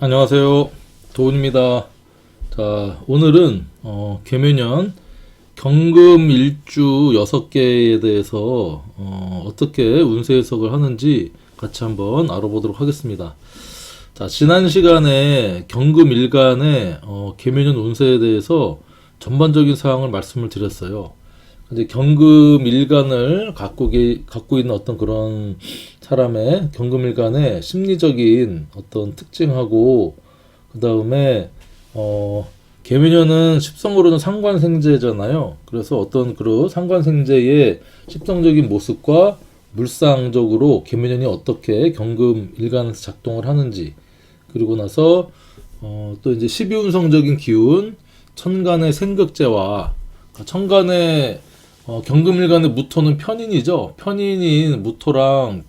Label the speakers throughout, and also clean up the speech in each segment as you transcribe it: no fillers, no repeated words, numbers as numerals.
Speaker 1: 안녕하세요. 도훈입니다. 자, 오늘은 개묘년 경금 일주 6개에 대해서 어떻게 운세 해석을 하는지 같이 한번 알아보도록 하겠습니다. 자, 지난 시간에 경금 일간의 개묘년 운세에 대해서 전반적인 사항을 말씀을 드렸어요. 이제 경금 일간을 갖고 있는 어떤 그런 사람의 경금 일간의 심리적인 어떤 특징하고, 그 다음에 개묘년은 십성으로는 상관생재잖아요. 그래서 어떤 그런 상관생재의 십성적인 모습과 물상적으로 개묘년이 어떻게 경금 일간에서 작동을 하는지, 그리고 나서 또 이제 12운성적인 기운, 천간의 생극제와 천간의 경금일간의 무토는 편인이죠. 편인인 무토랑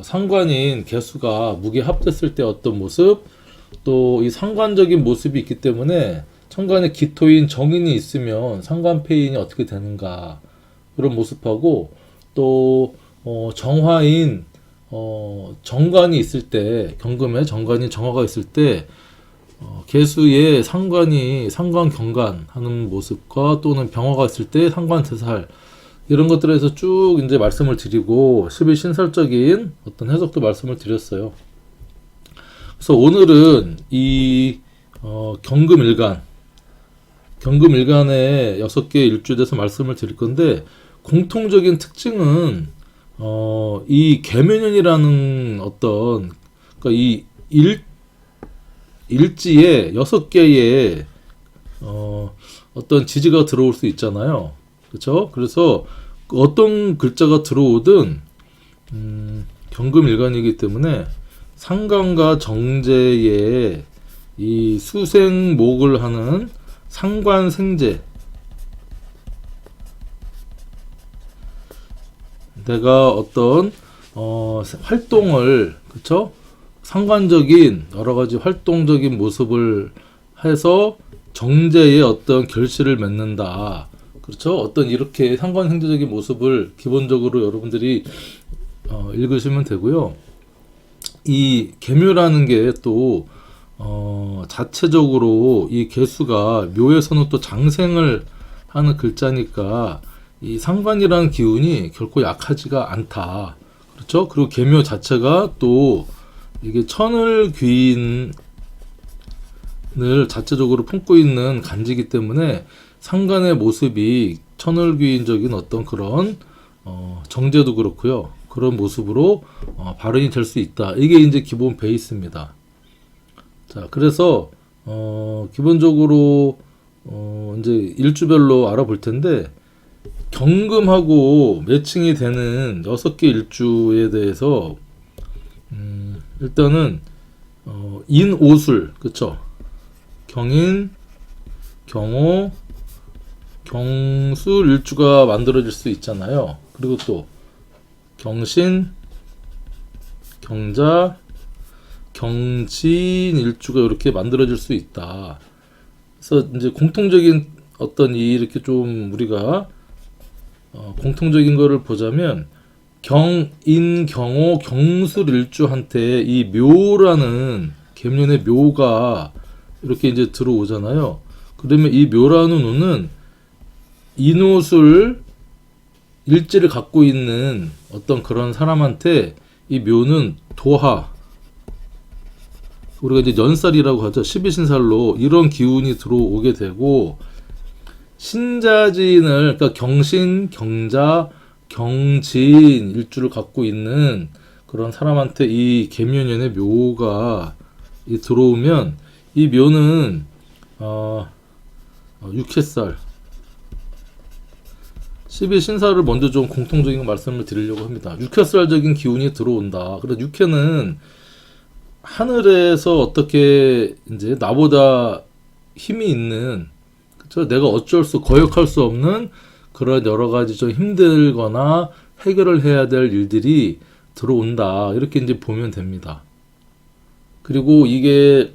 Speaker 1: 상관인 개수가 무게 합됐을 때 어떤 모습, 또 이 상관적인 모습이 있기 때문에 천간에 기토인 정인이 있으면 상관폐인이 어떻게 되는가, 그런 모습하고, 또 정화인 정관이 있을 때, 경금에 정관이 정화가 있을 때 개수의 상관이 상관경관 하는 모습과, 또는 병화가 있을 때 상관대살, 이런 것들에서 쭉 이제 말씀을 드리고 11신설적인 어떤 해석도 말씀을 드렸어요. 그래서 오늘은 이 경금일간의 6개 일주에 대해서 말씀을 드릴 건데, 공통적인 특징은 이 개묘년이라는 어떤, 그러니까 이 일지에 6개의 어떤 지지가 들어올 수 있잖아요. 그렇죠? 그래서 어떤 글자가 들어오든 경금일간이기 때문에 상관과 정제의 이 수생목을 하는 상관생재, 내가 어떤 활동을, 그렇죠? 상관적인 여러 가지 활동적인 모습을 해서 정제의 어떤 결실을 맺는다. 그렇죠? 어떤 이렇게 상관행제적인 모습을 기본적으로 여러분들이 읽으시면 되고요. 이 개묘라는 게 또 자체적으로 이 개수가 묘에서는 또 장생을 하는 글자니까 이 상관이라는 기운이 결코 약하지가 않다. 그렇죠? 그리고 개묘 자체가 또 이게 천을귀인을 자체적으로 품고 있는 간지이기 때문에 상관의 모습이 천을귀인적인 어떤 그런 정제도 그렇고요. 그런 모습으로 발현이 될 수 있다. 이게 이제 기본 베이스입니다. 자, 그래서 기본적으로 이제 일주별로 알아볼 텐데, 경금하고 매칭이 되는 6개 일주에 대해서 일단은 인오술, 그쵸? 경인, 경호, 경술 일주가 만들어질 수 있잖아요. 그리고 또 경신, 경자, 경진 일주가 이렇게 만들어질 수 있다. 그래서 이제 공통적인 어떤 이렇게 좀 우리가 공통적인 거를 보자면, 경인, 경호, 경술 일주한테 이 묘라는 개묘년의 묘가 이렇게 이제 들어오잖아요. 그러면 이 묘라는 운은 인오술 일지를 갖고 있는 어떤 그런 사람한테 이 묘는 도하, 우리가 이제 연살이라고 하죠. 12신살로 이런 기운이 들어오게 되고, 신자진을, 그러니까 경신, 경자, 경진 일주를 갖고 있는 그런 사람한테 이 개묘년의 묘가 들어오면, 이 묘는 육해살, 12신사를 먼저 좀 공통적인 말씀을 드리려고 합니다. 육해살적인 기운이 들어온다. 그래서 육해는 하늘에서 어떻게 이제 나보다 힘이 있는, 그쵸? 내가 거역할 수 없는 그런 여러 가지 좀 힘들거나 해결을 해야 될 일들이 들어온다. 이렇게 이제 보면 됩니다. 그리고 이게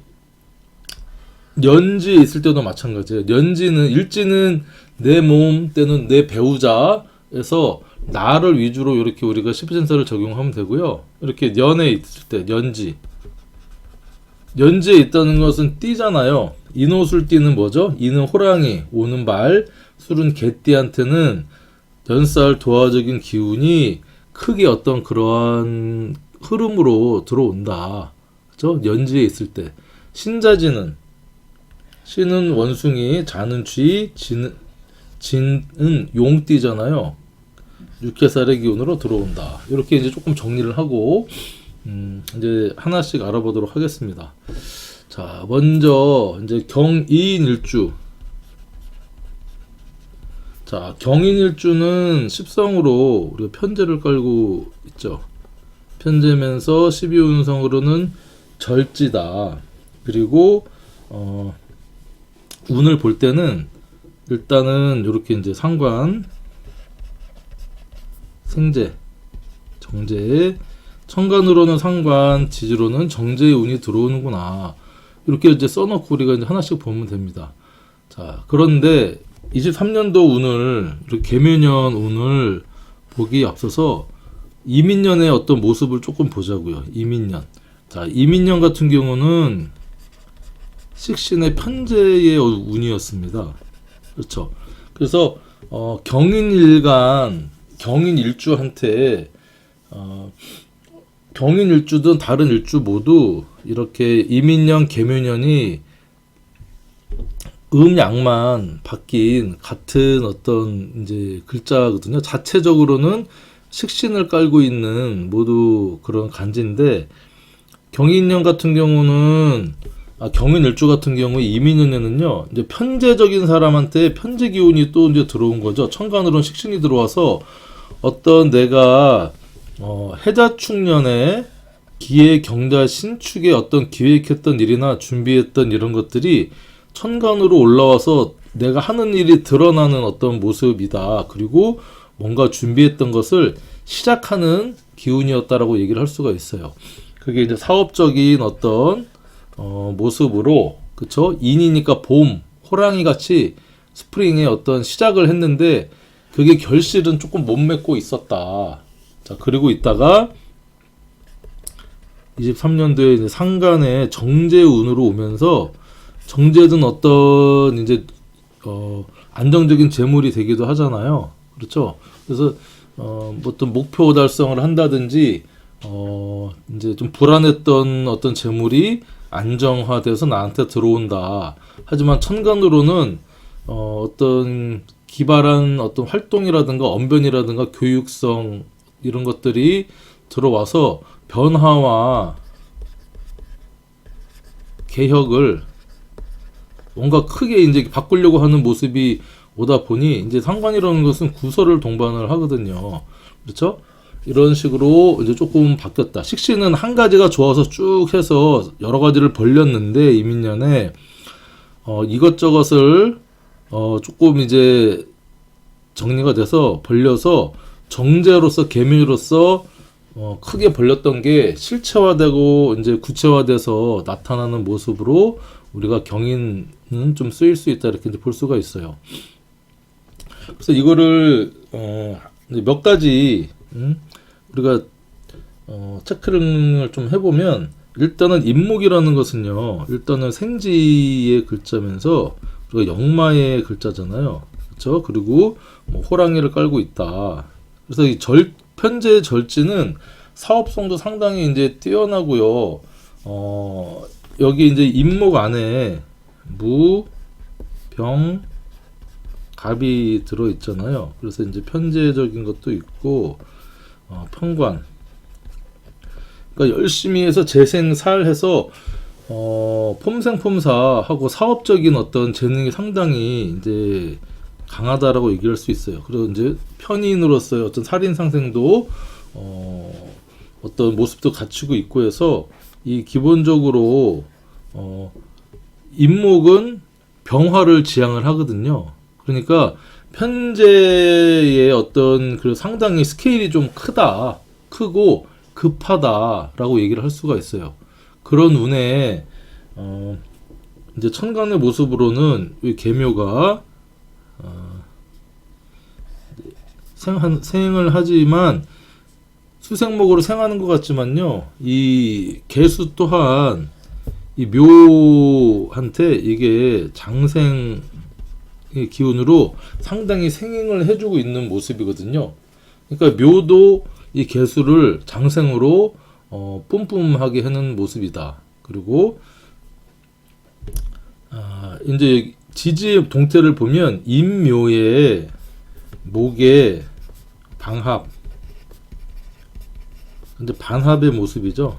Speaker 1: 연지에 있을 때도 마찬가지예요. 일지는 내 몸 때는 내 배우자에서 나를 위주로 이렇게 우리가 12신사를 적용하면 되고요. 이렇게 년에 있을 때 연지, 연지에 있다는 것은 띠잖아요. 인호술 띠는 뭐죠? 이는 호랑이, 오는 말, 술은 개띠한테는 연살 도화적인 기운이 크게 어떤 그러한 흐름으로 들어온다. 그죠? 연지에 있을 때. 신자지는, 신은 원숭이, 자는 쥐, 진은 용띠잖아요. 육해살의 기운으로 들어온다. 이렇게 이제 조금 정리를 하고 이제 하나씩 알아보도록 하겠습니다. 자, 먼저 이제 경인일주. 자, 경인일주는 십성으로 우리가 편제를 깔고 있죠. 편제면서 12운성으로는 절지다. 그리고 운을 볼 때는 일단은 이렇게 이제 상관, 생재, 정제, 천간으로는 상관, 지지로는 정제의 운이 들어오는구나. 이렇게 이제 써놓고 우리가 이제 하나씩 보면 됩니다. 자, 그런데 23년도 운을, 이렇게 개묘년 운을 보기 앞서서 이민년의 어떤 모습을 조금 보자고요. 이민년. 자, 이민년 같은 경우는 식신의 편제의 운이었습니다. 그렇죠. 그래서 경인일간, 경인일주한테 경인일주든 다른 일주 모두 이렇게 이민년, 개묘년이 음양만 바뀐 같은 어떤 이제 글자거든요. 자체적으로는 식신을 깔고 있는 모두 그런 간지인데, 경인년 같은 경우는 경인일주 같은 경우에 이민년에는요, 이제 편재적인 사람한테 편재 기운이 또 이제 들어온 거죠. 천간으로는 식신이 들어와서 어떤 내가 해자축년에 기해 경자 신축에 어떤 기획했던 일이나 준비했던 이런 것들이 천간으로 올라와서 내가 하는 일이 드러나는 어떤 모습이다. 그리고 뭔가 준비했던 것을 시작하는 기운이었다라고 얘기를 할 수가 있어요. 그게 이제 사업적인 어떤 모습으로, 그쵸? 인이니까 봄, 호랑이 같이 스프링의 어떤 시작을 했는데 그게 결실은 조금 못 맺고 있었다. 자, 그리고 있다가 23년도에 이제 상간에 정제운으로 오면서 정제든 어떤 이제 안정적인 재물이 되기도 하잖아요. 그렇죠? 그래서 뭐 어떤 목표 달성을 한다든지 이제 좀 불안했던 어떤 재물이 안정화돼서 나한테 들어온다. 하지만 천간으로는 어떤 기발한 어떤 활동이라든가 언변이라든가 교육성 이런 것들이 들어와서 변화와 개혁을 뭔가 크게 이제 바꾸려고 하는 모습이 오다 보니 이제 상관이라는 것은 구설을 동반을 하거든요. 그렇죠? 이런 식으로 이제 조금 바뀌었다. 식신은 한 가지가 좋아서 쭉 해서 여러 가지를 벌렸는데 이민년에 이것저것을 조금 이제 정리가 돼서 벌려서 정제로서 계밀로서 크게 벌렸던 게 실체화되고 이제 구체화돼서 나타나는 모습으로 우리가 경인은 좀 쓰일 수 있다 이렇게 볼 수가 있어요. 그래서 이거를 몇 가지 우리가 체크를 좀 해보면, 일단은 임목이라는 것은요, 일단은 생지의 글자면서 우리가 역마의 글자잖아요. 그렇죠? 그리고 뭐 호랑이를 깔고 있다. 그래서 이 편제 절지는 사업성도 상당히 이제 뛰어나고요. 여기 이제 임목 안에 무, 병, 갑이 들어 있잖아요. 그래서 이제 편제적인 것도 있고, 편관. 그러니까 열심히 해서 재생살해서 폼생폼사하고 사업적인 어떤 재능이 상당히 이제 강하다라고 얘기할 수 있어요. 그리고 이제 편인으로서의 어떤 살인 상생도 어떤 모습도 갖추고 있고 해서 이 기본적으로 임목은 병화를 지향을 하거든요. 그러니까 편제의 어떤 그 상당히 스케일이 좀 크고 급하다라고 얘기를 할 수가 있어요. 그런 운에 이제 천간의 모습으로는 이 계묘가 생을 하지만 수생목으로 생하는 것 같지만요, 이 개수 또한 이 묘한테 이게 장생의 기운으로 상당히 생행을 해주고 있는 모습이거든요. 그러니까 묘도 이 개수를 장생으로 뿜뿜하게 하는 모습이다. 그리고 이제 지지의 동태를 보면 임묘의 목의 방합, 근데 반합의 모습이죠.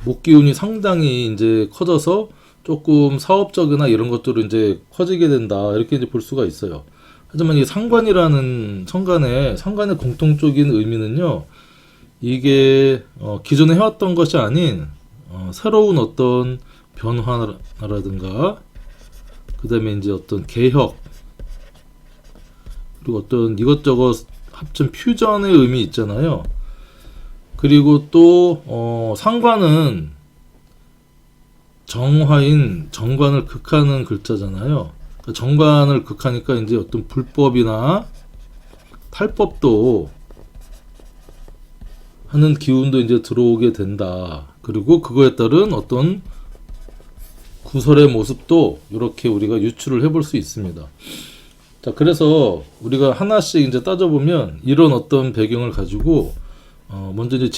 Speaker 1: 목 기운이 상당히 이제 커져서 조금 사업적이나 이런 것들을 이제 커지게 된다, 이렇게 이제 볼 수가 있어요. 하지만 이 상관이라는 상관의 공통적인 의미는요, 이게 기존에 해왔던 것이 아닌 새로운 어떤 변화라든가, 그 다음에 이제 어떤 개혁, 그리고 어떤 이것저것 합친 퓨전의 의미 있잖아요. 그리고 또 상관은 정화인 정관을 극하는 글자잖아요. 그러니까 정관을 극하니까 이제 어떤 불법이나 탈법도 하는 기운도 이제 들어오게 된다. 그리고 그거에 따른 어떤 구설의 모습도 이렇게 우리가 유추를 해볼 수 있습니다. 자, 그래서 우리가 하나씩 이제 따져보면 이런 어떤 배경을 가지고 먼저 이제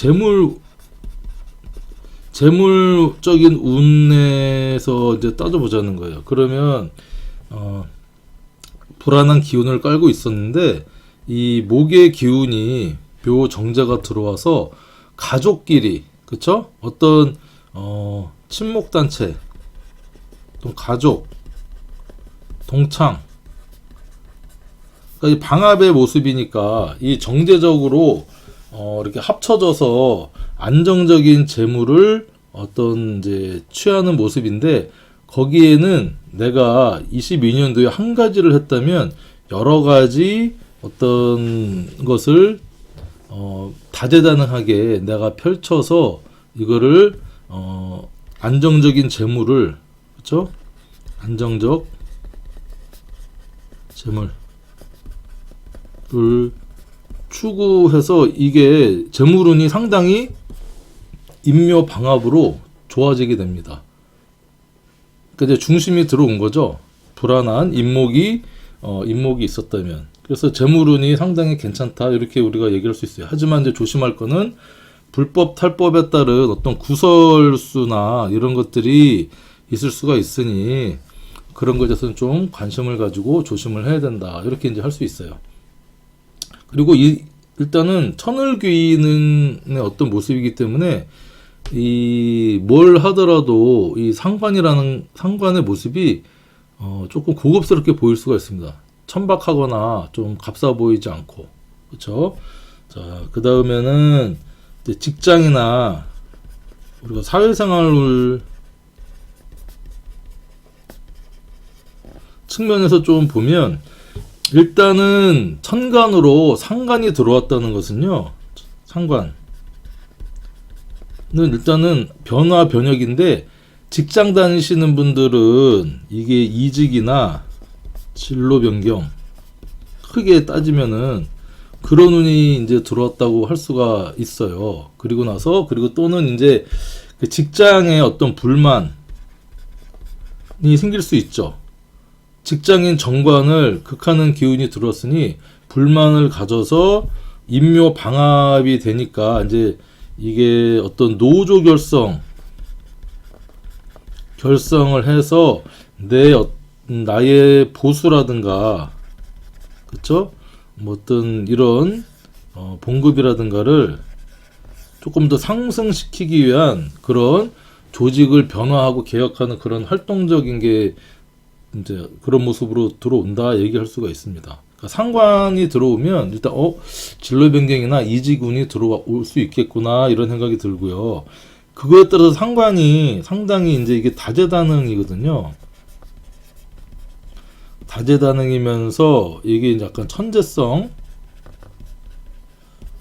Speaker 1: 재물적인 운에서 이제 따져보자는 거예요. 그러면 불안한 기운을 깔고 있었는데 이 목의 기운이 묘 정제가 들어와서 가족끼리, 그쵸? 어떤 친목단체, 또 가족, 동창, 그러니까 이 방합의 모습이니까 이 정제적으로 이렇게 합쳐져서 안정적인 재물을 어떤 이제 취하는 모습인데, 거기에는 내가 22년도에 한 가지를 했다면 여러 가지 어떤 것을 다재다능하게 내가 펼쳐서 이거를 안정적인 재물을, 그렇죠? 안정적 재물을 추구해서 이게 재물운이 상당히 임묘 방합으로 좋아지게 됩니다. 그러니까 이제 중심이 들어온 거죠. 불안한 임목이 있었다면. 그래서 재물운이 상당히 괜찮다, 이렇게 우리가 얘기할 수 있어요. 하지만 이제 조심할 거는 불법 탈법에 따른 어떤 구설수나 이런 것들이 있을 수가 있으니 그런 것에 대해서는 좀 관심을 가지고 조심을 해야 된다, 이렇게 이제 할 수 있어요. 그리고 일단은 천을귀인의 어떤 모습이기 때문에 뭘 하더라도 이 상관의 모습이 조금 고급스럽게 보일 수가 있습니다. 천박하거나 좀 값싸 보이지 않고, 그렇죠? 자, 그 다음에는 직장이나 우리가 사회생활을 측면에서 좀 보면, 일단은 천간으로 상관이 들어왔다는 것은요, 상관은 일단은 변화변혁인데, 직장 다니시는 분들은 이게 이직이나 진로 변경, 크게 따지면은 그런 운이 이제 들어왔다고 할 수가 있어요. 그리고 또는 이제 그 직장에 어떤 불만이 생길 수 있죠. 직장인 정관을 극하는 기운이 들었으니 불만을 가져서 임묘 방합이 되니까 이제 이게 어떤 노조 결성을 해서 나의 보수라든가, 그쵸? 뭐 어떤 이런 봉급이라든가를 조금 더 상승시키기 위한 그런 조직을 변화하고 개혁하는 그런 활동적인 게 이제 그런 모습으로 들어온다, 얘기할 수가 있습니다. 그러니까 상관이 들어오면 일단 진로 변경이나 이직운이 들어올 수 있겠구나, 이런 생각이 들고요. 그거에 따라서 상관이 상당히 이제 이게 다재다능이거든요. 다재다능이면서 이게 이제 약간 천재성,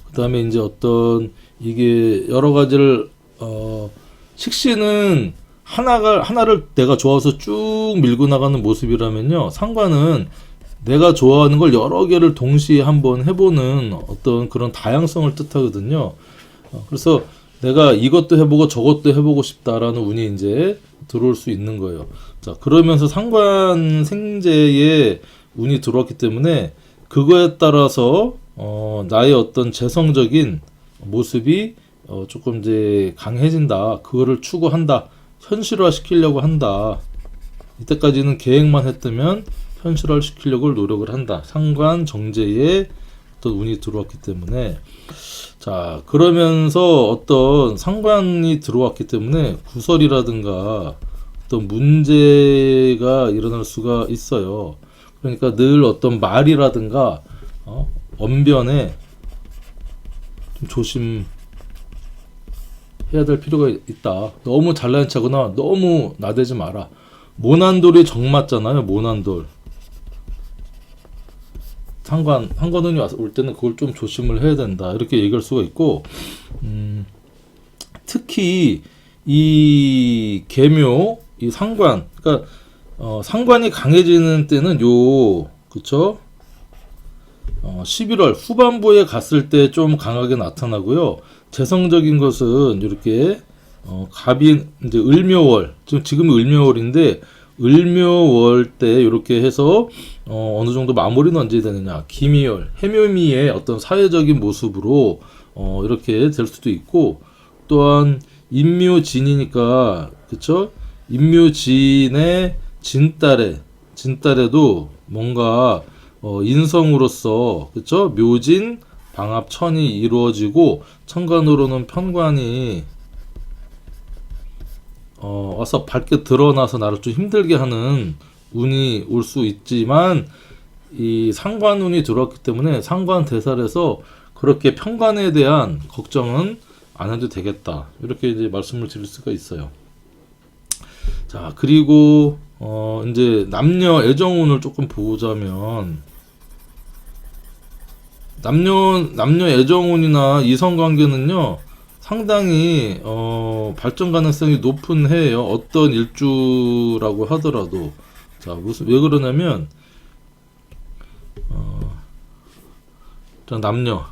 Speaker 1: 그 다음에 이제 어떤 이게 여러 가지를 식신은 하나를 내가 좋아서 쭉 밀고 나가는 모습이라면요, 상관은 내가 좋아하는 걸 여러 개를 동시에 한번 해보는 어떤 그런 다양성을 뜻하거든요. 그래서 내가 이것도 해보고 저것도 해보고 싶다라는 운이 이제 들어올 수 있는 거예요. 자, 그러면서 상관 생재에 운이 들어왔기 때문에 그거에 따라서 나의 어떤 재성적인 모습이 조금 이제 강해진다. 그거를 추구한다. 현실화 시키려고 한다. 이때까지는 계획만 했다면 현실화 시키려고 노력을 한다. 상관 정제에 어떤 운이 들어왔기 때문에 자, 그러면서 어떤 상관이 들어왔기 때문에 구설이라든가 어떤 문제가 일어날 수가 있어요. 그러니까 늘 어떤 말이라든가 언변에 좀 조심해야 될 필요가 있다. 너무 잘난 척하거나 너무 나대지 마라. 모난돌이 정맞잖아요. 모난돌. 상관운이 올 때는 그걸 좀 조심을 해야 된다. 이렇게 얘기할 수가 있고, 특히 이 계묘, 이 상관, 그러니까 상관이 강해지는 때는 그쵸? 11월 후반부에 갔을 때 좀 강하게 나타나고요. 재성적인 것은 이렇게 갑이 이제 을묘월, 지금 을묘월인데 을묘월 때 이렇게 해서 어느 정도 마무리는 언제 되느냐, 기미월, 해묘미의 어떤 사회적인 모습으로 이렇게 될 수도 있고, 또한 인묘진이니까 그쵸? 인묘진의 진달에도 뭔가 인성으로서 그쵸? 묘진 방합천이 이루어지고 천간으로는 편관이 와서 밝게 드러나서 나를 좀 힘들게 하는 운이 올 수 있지만, 이 상관운이 들어왔기 때문에 상관 대살에서 그렇게 편관에 대한 걱정은 안 해도 되겠다. 이렇게 이제 말씀을 드릴 수가 있어요. 자, 그리고 이제 남녀 애정운을 조금 보자면, 남녀 애정운이나 이성관계는요, 상당히 발전 가능성이 높은 해예요. 어떤 일주라고 하더라도. 자, 왜 그러냐면 남녀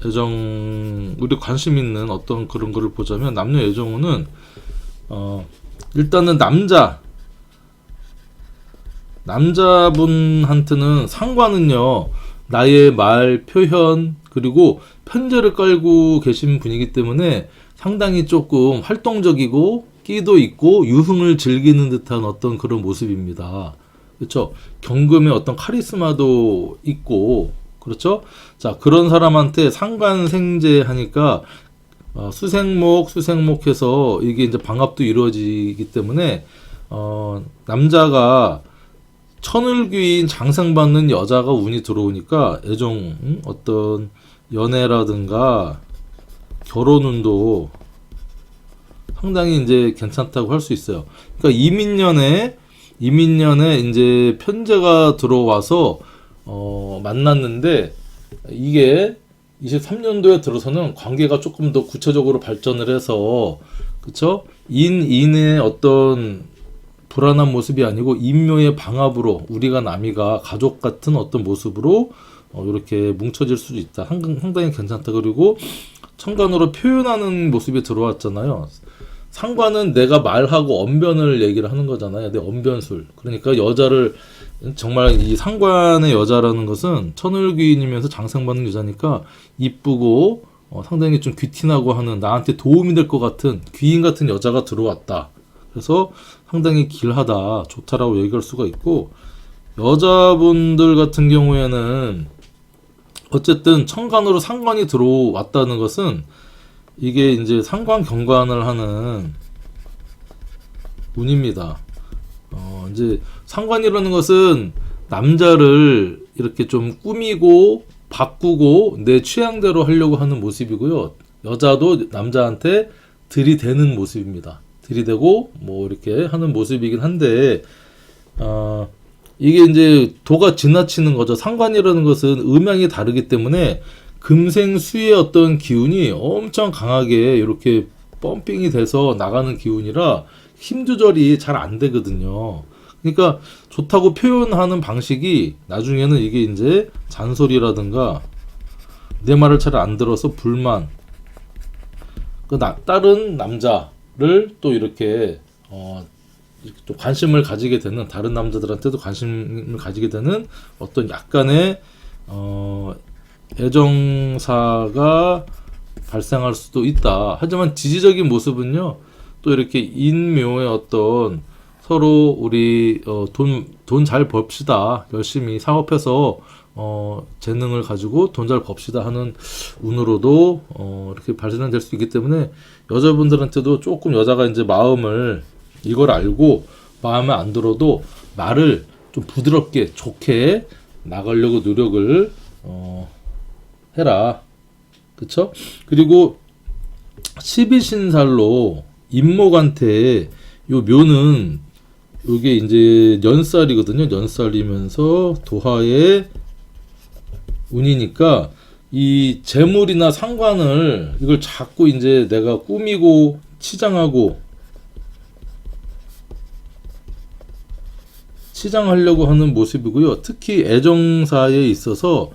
Speaker 1: 애정, 우리 관심 있는 어떤 그런 거를 보자면, 남녀 애정운은 일단은 남자분한테는 상관은요, 나의 말 표현 그리고 편제를 깔고 계신 분이기 때문에 상당히 조금 활동적이고 끼도 있고 유흥을 즐기는 듯한 어떤 그런 모습입니다. 그렇죠? 경금의 어떤 카리스마도 있고, 그렇죠? 자, 그런 사람한테 상관생재 하니까 수생목해서 이게 이제 방합도 이루어지기 때문에 남자가 천을귀인 장상받는 여자가 운이 들어오니까 애정, 어떤 연애라든가 결혼운도 상당히 이제 괜찮다고 할 수 있어요. 그러니까 이민년에 이제 편제가 들어와서 만났는데, 이게 23년도에 들어서는 관계가 조금 더 구체적으로 발전을 해서, 그쵸? 인의 어떤 불안한 모습이 아니고 인묘의 방합으로 우리가 남이가 가족 같은 어떤 모습으로 이렇게 뭉쳐질 수도 있다. 상당히 괜찮다. 그리고 천간으로 표현하는 모습이 들어왔잖아요. 상관은 내가 말하고 언변을 얘기를 하는 거잖아요. 내 언변술. 그러니까 여자를, 정말 이 상관의 여자라는 것은 천을귀인이면서 장상받는 여자니까 이쁘고 상당히 좀 귀티나고 하는, 나한테 도움이 될 것 같은 귀인 같은 여자가 들어왔다. 그래서 상당히 길하다, 좋다라고 얘기할 수가 있고, 여자분들 같은 경우에는 어쨌든 천간으로 상관이 들어왔다는 것은 이게 이제 상관 경관을 하는 운입니다. 이제 상관이라는 것은 남자를 이렇게 좀 꾸미고 바꾸고 내 취향대로 하려고 하는 모습이고요. 여자도 남자한테 들이대는 모습입니다. 들이대고 뭐 이렇게 하는 모습이긴 한데, 이게 이제 도가 지나치는 거죠. 상관이라는 것은 음양이 다르기 때문에 금생수의 어떤 기운이 엄청 강하게 이렇게 펌핑이 돼서 나가는 기운이라 힘 조절이 잘 안 되거든요. 그러니까 좋다고 표현하는 방식이 나중에는 이게 이제 잔소리라든가 내 말을 잘 안 들어서 불만, 다른 남자를 또 이렇게 이렇게 좀 관심을 가지게 되는, 다른 남자들한테도 관심을 가지게 되는 어떤 약간의 애정사가 발생할 수도 있다. 하지만 지지적인 모습은요, 또 이렇게 인묘의 어떤 서로 우리 돈 잘 벌시다, 열심히 사업해서 재능을 가지고 돈 잘 벌시다 하는 운으로도 이렇게 발생될 수 있기 때문에, 여자분들한테도 조금 여자가 이제 마음을, 이걸 알고 마음에 안 들어도 말을 좀 부드럽게 좋게 나가려고 노력을 해라. 그쵸? 그리고 12신살로 임목한테 요 묘는 요게 이제 연살이거든요. 연살이면서 도화의 운이니까 이 재물이나 상관을 이걸 자꾸 이제 내가 꾸미고 치장하려고 하는 모습이고요. 특히 애정사에 있어서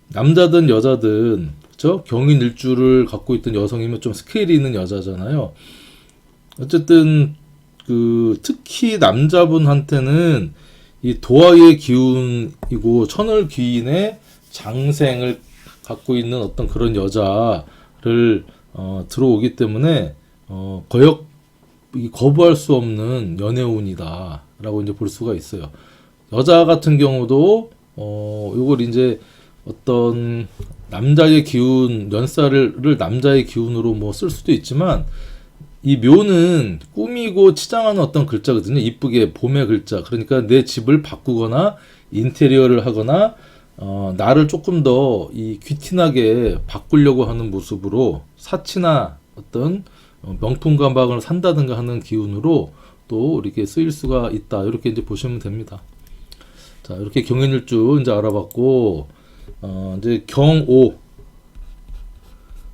Speaker 1: 남자든 여자든, 그렇죠? 경인일주를 갖고 있던 여성이면 좀 스케일이 있는 여자잖아요. 어쨌든 특히 남자분한테는 이 도화의 기운이고 천을 귀인의 장생을 갖고 있는 어떤 그런 여자를 들어오기 때문에 거부할 수 없는 연애운이다라고 이제 볼 수가 있어요. 여자 같은 경우도 요걸 이제 어떤 남자의 기운, 연살을 남자의 기운으로 뭐 쓸 수도 있지만, 이 묘는 꾸미고 치장하는 어떤 글자거든요. 이쁘게 봄의 글자. 그러니까 내 집을 바꾸거나 인테리어를 하거나 나를 조금 더 이 귀티나게 바꾸려고 하는 모습으로 사치나 어떤 명품 가방을 산다든가 하는 기운으로 또 이렇게 쓰일 수가 있다. 이렇게 이제 보시면 됩니다. 자, 이렇게 경인일주 이제 알아봤고, 이제 경오.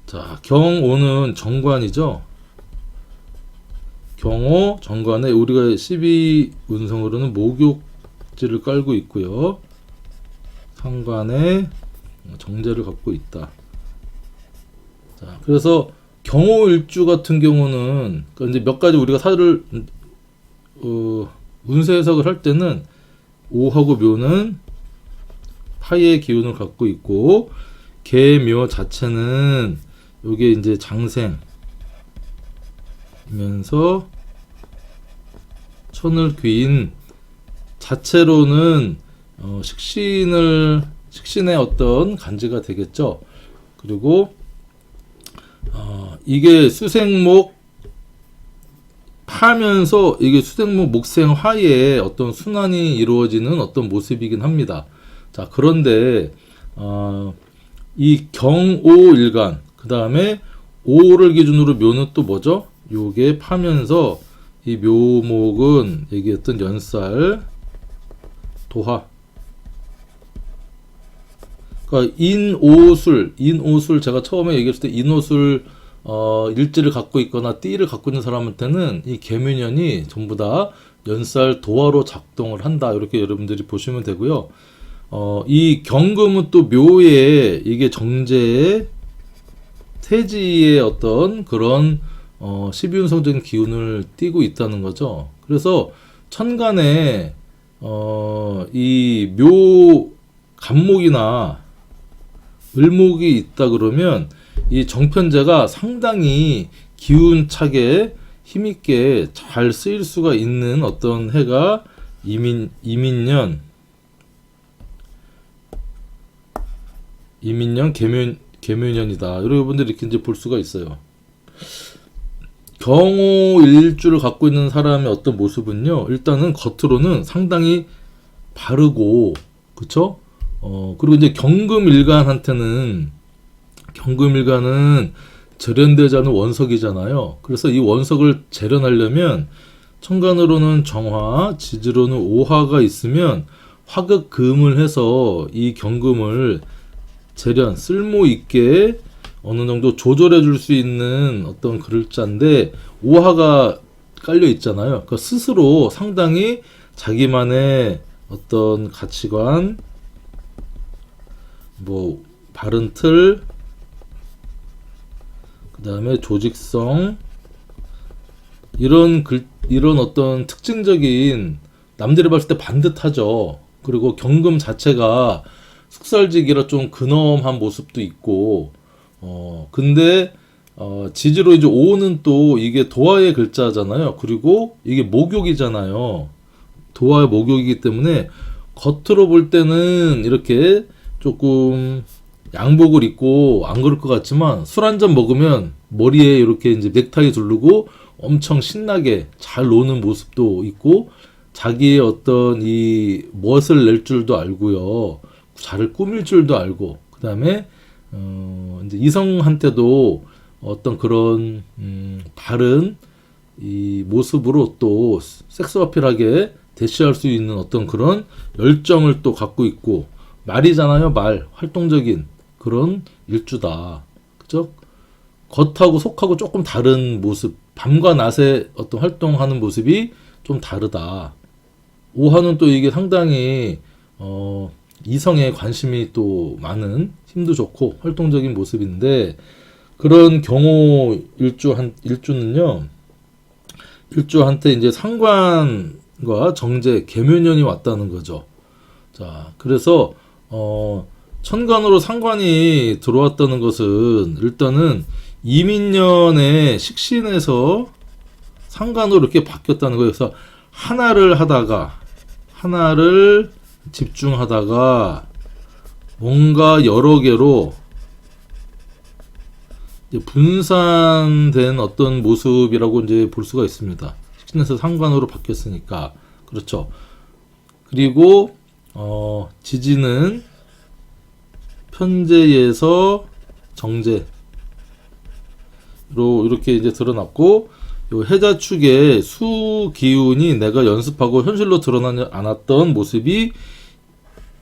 Speaker 1: 자, 경오는 정관이죠. 경오 정관에 우리가 12운성으로는 목욕지를 깔고 있고요. 상관에 정제를 갖고 있다. 자, 그래서 경오일주 같은 경우는 이제 몇 가지 우리가 사를 운세 해석을 할 때는 오하고 묘는 파의 기운을 갖고 있고, 계묘 자체는 요게 이제 장생 면서 천을 귀인 자체로는 식신의 어떤 간지가 되겠죠. 그리고 이게 수생목 파면서 이게 수생목 목생화의 어떤 순환이 이루어지는 어떤 모습이긴 합니다. 자, 그런데 이 경오일간, 그 다음에 오를 기준으로 묘는 또 뭐죠? 요게 파면서 이 묘목은 얘기했던 연살, 도화. 그러니까 인오술 제가 처음에 얘기했을 때 인오술 일지를 갖고 있거나 띠를 갖고 있는 사람한테는 이 계묘년이 전부 다 연살 도화로 작동을 한다. 이렇게 여러분들이 보시면 되고요. 이 경금은 또 묘에 이게 정제의 태지의 어떤 그런 12운성적인 기운을 띠고 있다는 거죠. 그래서 천간에 이 묘 간목이나 을목이 있다 그러면 이 정편제가 상당히 기운차게 힘있게 잘 쓰일 수가 있는 어떤 해가 이민년 계묘년이다. 여러분들이 이렇게 이제 볼 수가 있어요. 경오일주를 갖고 있는 사람의 어떤 모습은요, 일단은 겉으로는 상당히 바르고, 그쵸? 그리고 이제 경금일간은 재련되지 않은 원석이잖아요. 그래서 이 원석을 재련하려면 천간으로는 정화, 지지로는 오화가 있으면 화극금을 해서 이 경금을 재련, 쓸모 있게 어느 정도 조절해 줄 수 있는 어떤 글자인데, 오화가 깔려 있잖아요. 그러니까 스스로 상당히 자기만의 어떤 가치관, 뭐 바른 틀, 그 다음에 조직성, 이런 어떤 특징적인, 남들이 봤을 때 반듯하죠. 그리고 경금 자체가 숙살직이라 좀 근엄한 모습도 있고, 근데, 지지로 이제 오는 또 이게 도화의 글자잖아요. 그리고 이게 목욕이잖아요. 도화의 목욕이기 때문에 겉으로 볼 때는 이렇게 조금 양복을 입고 안 그럴 것 같지만 술 한 잔 먹으면 머리에 이렇게 이제 넥타이 두르고 엄청 신나게 잘 노는 모습도 있고 자기의 어떤 이 멋을 낼 줄도 알고요. 잘 꾸밀 줄도 알고 그다음에 이제 이성한테도 어떤 그런 다른 이 모습으로 또 섹스 어필하게 대시할 수 있는 어떤 그런 열정을 또 갖고 있고 말이잖아요. 말 활동적인 그런 일주다. 그죠? 겉하고 속하고 조금 다른 모습 밤과 낮에 어떤 활동하는 모습이 좀 다르다. 오화는 또 이게 상당히 이성에 관심이 또 많은 힘도 좋고 활동적인 모습인데 그런 경호 일주는요. 일주한테 이제 상관과 정제 계묘년이 왔다는 거죠. 자, 그래서 천간으로 상관이 들어왔다는 것은 일단은 이민년의 식신에서 상관으로 이렇게 바뀌었다는 거예요. 그래서 하나를 집중하다가 뭔가 여러 개로 이제 분산된 어떤 모습이라고 이제 볼 수가 있습니다. 식신에서 상관으로 바뀌었으니까 그렇죠. 그리고 지지는 편재에서 정제로 이렇게 이제 드러났고 요 해자축의 수 기운이 내가 연습하고 현실로 드러나지 않았던 모습이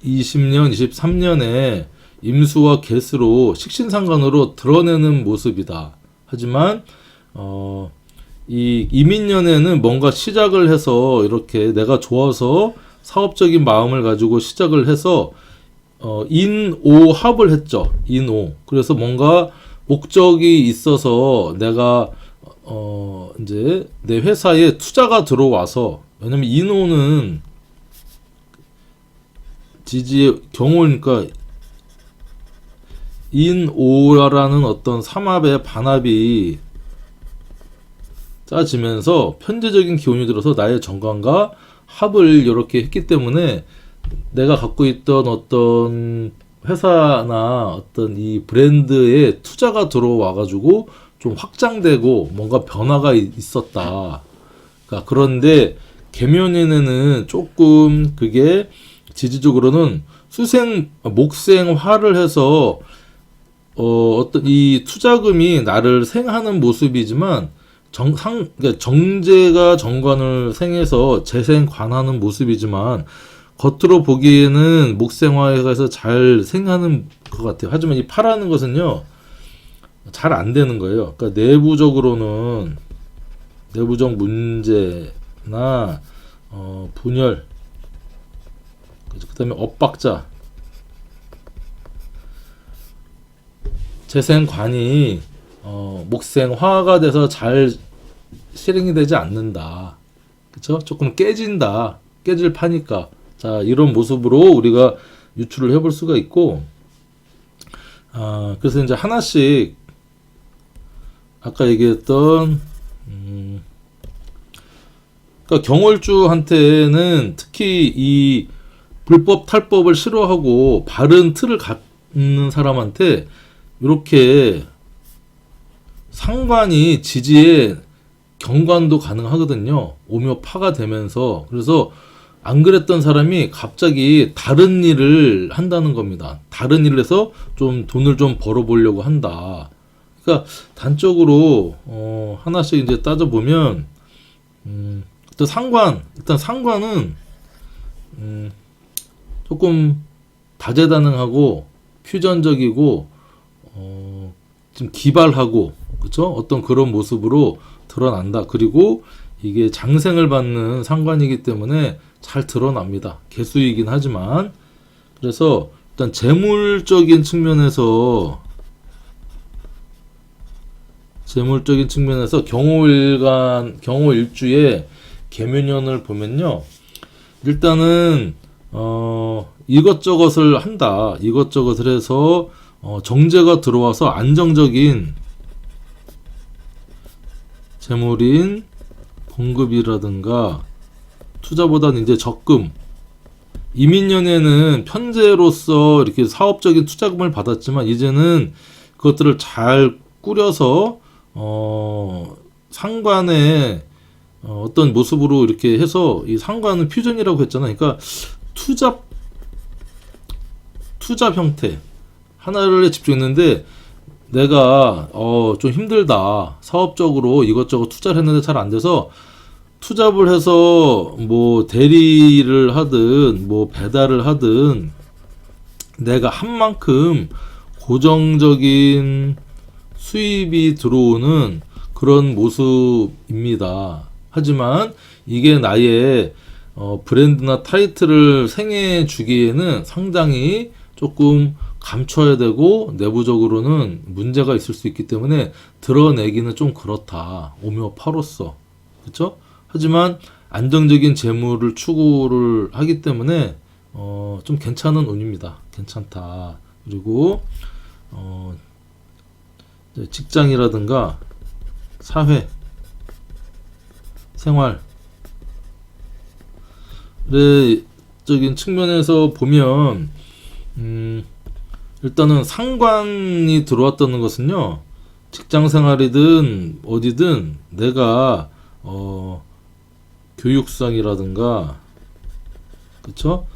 Speaker 1: 20년, 23년에 임수와 개수로 식신상관으로 드러내는 모습이다. 하지만 이 이민년에는 뭔가 시작을 해서 이렇게 내가 좋아서 사업적인 마음을 가지고 시작을 해서 인오합을 했죠. 인오. 그래서 뭔가 목적이 있어서 내가 이제 내 회사에 투자가 들어와서 왜냐면 인오는 지지의 경우니까 인오라는 어떤 삼합의 반합이 짜지면서 편재적인 기운이 들어서 나의 정관과 합을 이렇게 했기 때문에 내가 갖고 있던 어떤 회사나 어떤 이 브랜드에 투자가 들어와가지고 좀 확장되고 뭔가 변화가 있었다. 그러니까 그런데 계묘년에는 조금 그게 지지적으로는 목생화를 해서 어떤 이 투자금이 나를 생하는 모습이지만 그러니까 정제가 정관을 생해서 재생관하는 모습이지만 겉으로 보기에는 목생화해서 잘 생하는 것 같아요. 하지만 이 파라는 것은요 잘 안 되는 거예요. 그러니까 내부적으로는 내부적 문제나 분열, 그다음에 엇박자, 재생관이 목생화가 돼서 잘 실행이 되지 않는다. 그쵸? 조금 깨진다. 깨질 파니까. 자, 이런 모습으로 우리가 유추를 해볼 수가 있고, 그래서 이제 하나씩, 아까 얘기했던, 그러니까 경월주한테는 특히 이 불법 탈법을 싫어하고 바른 틀을 갖는 사람한테 이렇게 상관이 지지에 경관도 가능하거든요. 오묘파가 되면서. 그래서 안 그랬던 사람이 갑자기 다른 일을 한다는 겁니다. 다른 일을 해서 좀 돈을 좀 벌어보려고 한다. 그러니까 단적으로 하나씩 이제 따져보면 일단 상관은 조금 다재다능하고 퓨전적이고 좀 기발하고 그렇죠? 어떤 그런 모습으로 드러난다. 그리고 이게 장생을 받는 상관이기 때문에 잘 드러납니다. 개수이긴 하지만 그래서 일단 재물적인 측면에서 재물적인 측면에서 경호일주의 계묘년을 보면요. 일단은 이것저것을 한다. 이것저것을 해서 정제가 들어와서 안정적인 재물인 봉급이라든가 투자보다는 이제 적금, 이민년에는 편제로서 이렇게 사업적인 투자금을 받았지만 이제는 그것들을 잘 꾸려서 상관의 어떤 모습으로 이렇게 해서, 이 상관은 퓨전이라고 했잖아요. 그러니까 투자 형태 하나를 집중했는데, 내가 좀 힘들다, 사업적으로 이것저것 투자를 했는데 잘 안 돼서 투잡을 해서 뭐 대리를 하든 뭐 배달을 하든 내가 한 만큼 고정적인 수입이 들어오는 그런 모습입니다. 하지만 이게 나의 브랜드나 타이틀을 생해 주기에는 상당히 조금 감춰야 되고 내부적으로는 문제가 있을 수 있기 때문에 드러내기는 좀 그렇다. 오묘파로서. 그렇죠? 하지만 안정적인 재물을 추구를 하기 때문에 좀 괜찮은 운입니다. 괜찮다. 그리고 직장이라든가 사회, 생활 적인 측면에서 보면 일단은 상관이 들어왔다는 것은요, 직장 생활이든 어디든 내가 교육상이라든가, 그쵸?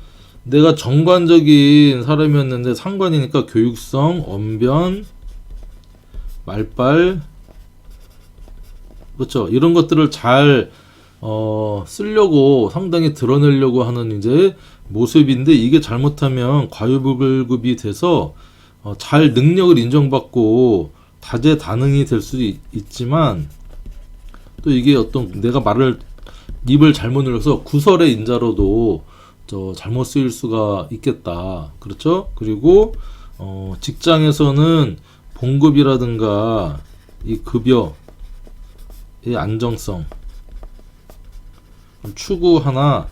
Speaker 1: 내가 정관적인 사람이었는데 상관이니까 교육성, 언변, 말빨, 그렇죠? 이런 것들을 잘 쓰려고 상당히 드러내려고 하는 이제 모습인데, 이게 잘못하면 과유불급이 돼서 잘 능력을 인정받고 다재다능이 될 수도 있지만, 또 이게 어떤 내가 입을 잘못 늘려서 구설의 인자로도 잘못 쓰일 수가 있겠다. 그렇죠? 그리고 직장에서는 봉급이라든가 이 급여의 안정성 추구하나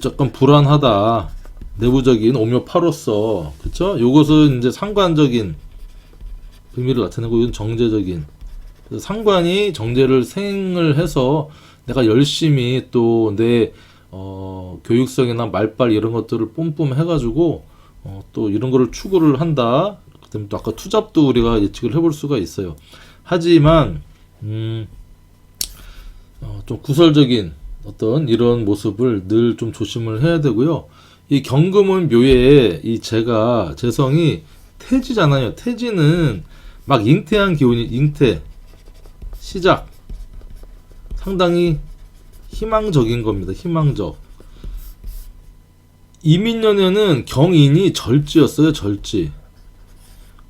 Speaker 1: 조금 불안하다. 내부적인 오묘파로서, 그쵸? 요것은 이제 상관적인 의미를 나타내고, 이건 정제적인. 상관이 정제를 생을 해서 내가 열심히 또 내 교육성이나 말빨 이런 것들을 뿜뿜 해가지고 또 이런 거를 추구를 한다. 그다음에 또 아까 투잡도 우리가 예측을 해볼 수가 있어요. 하지만 좀 구설적인 어떤 이런 모습을 늘 좀 조심을 해야 되고요. 이 경금은 묘에 이 재성이 태지잖아요. 태지는 막 잉태한 기운이, 잉태, 시작, 상당히 희망적인 겁니다. 희망적. 이민년에는 경인이 절지였어요. 절지.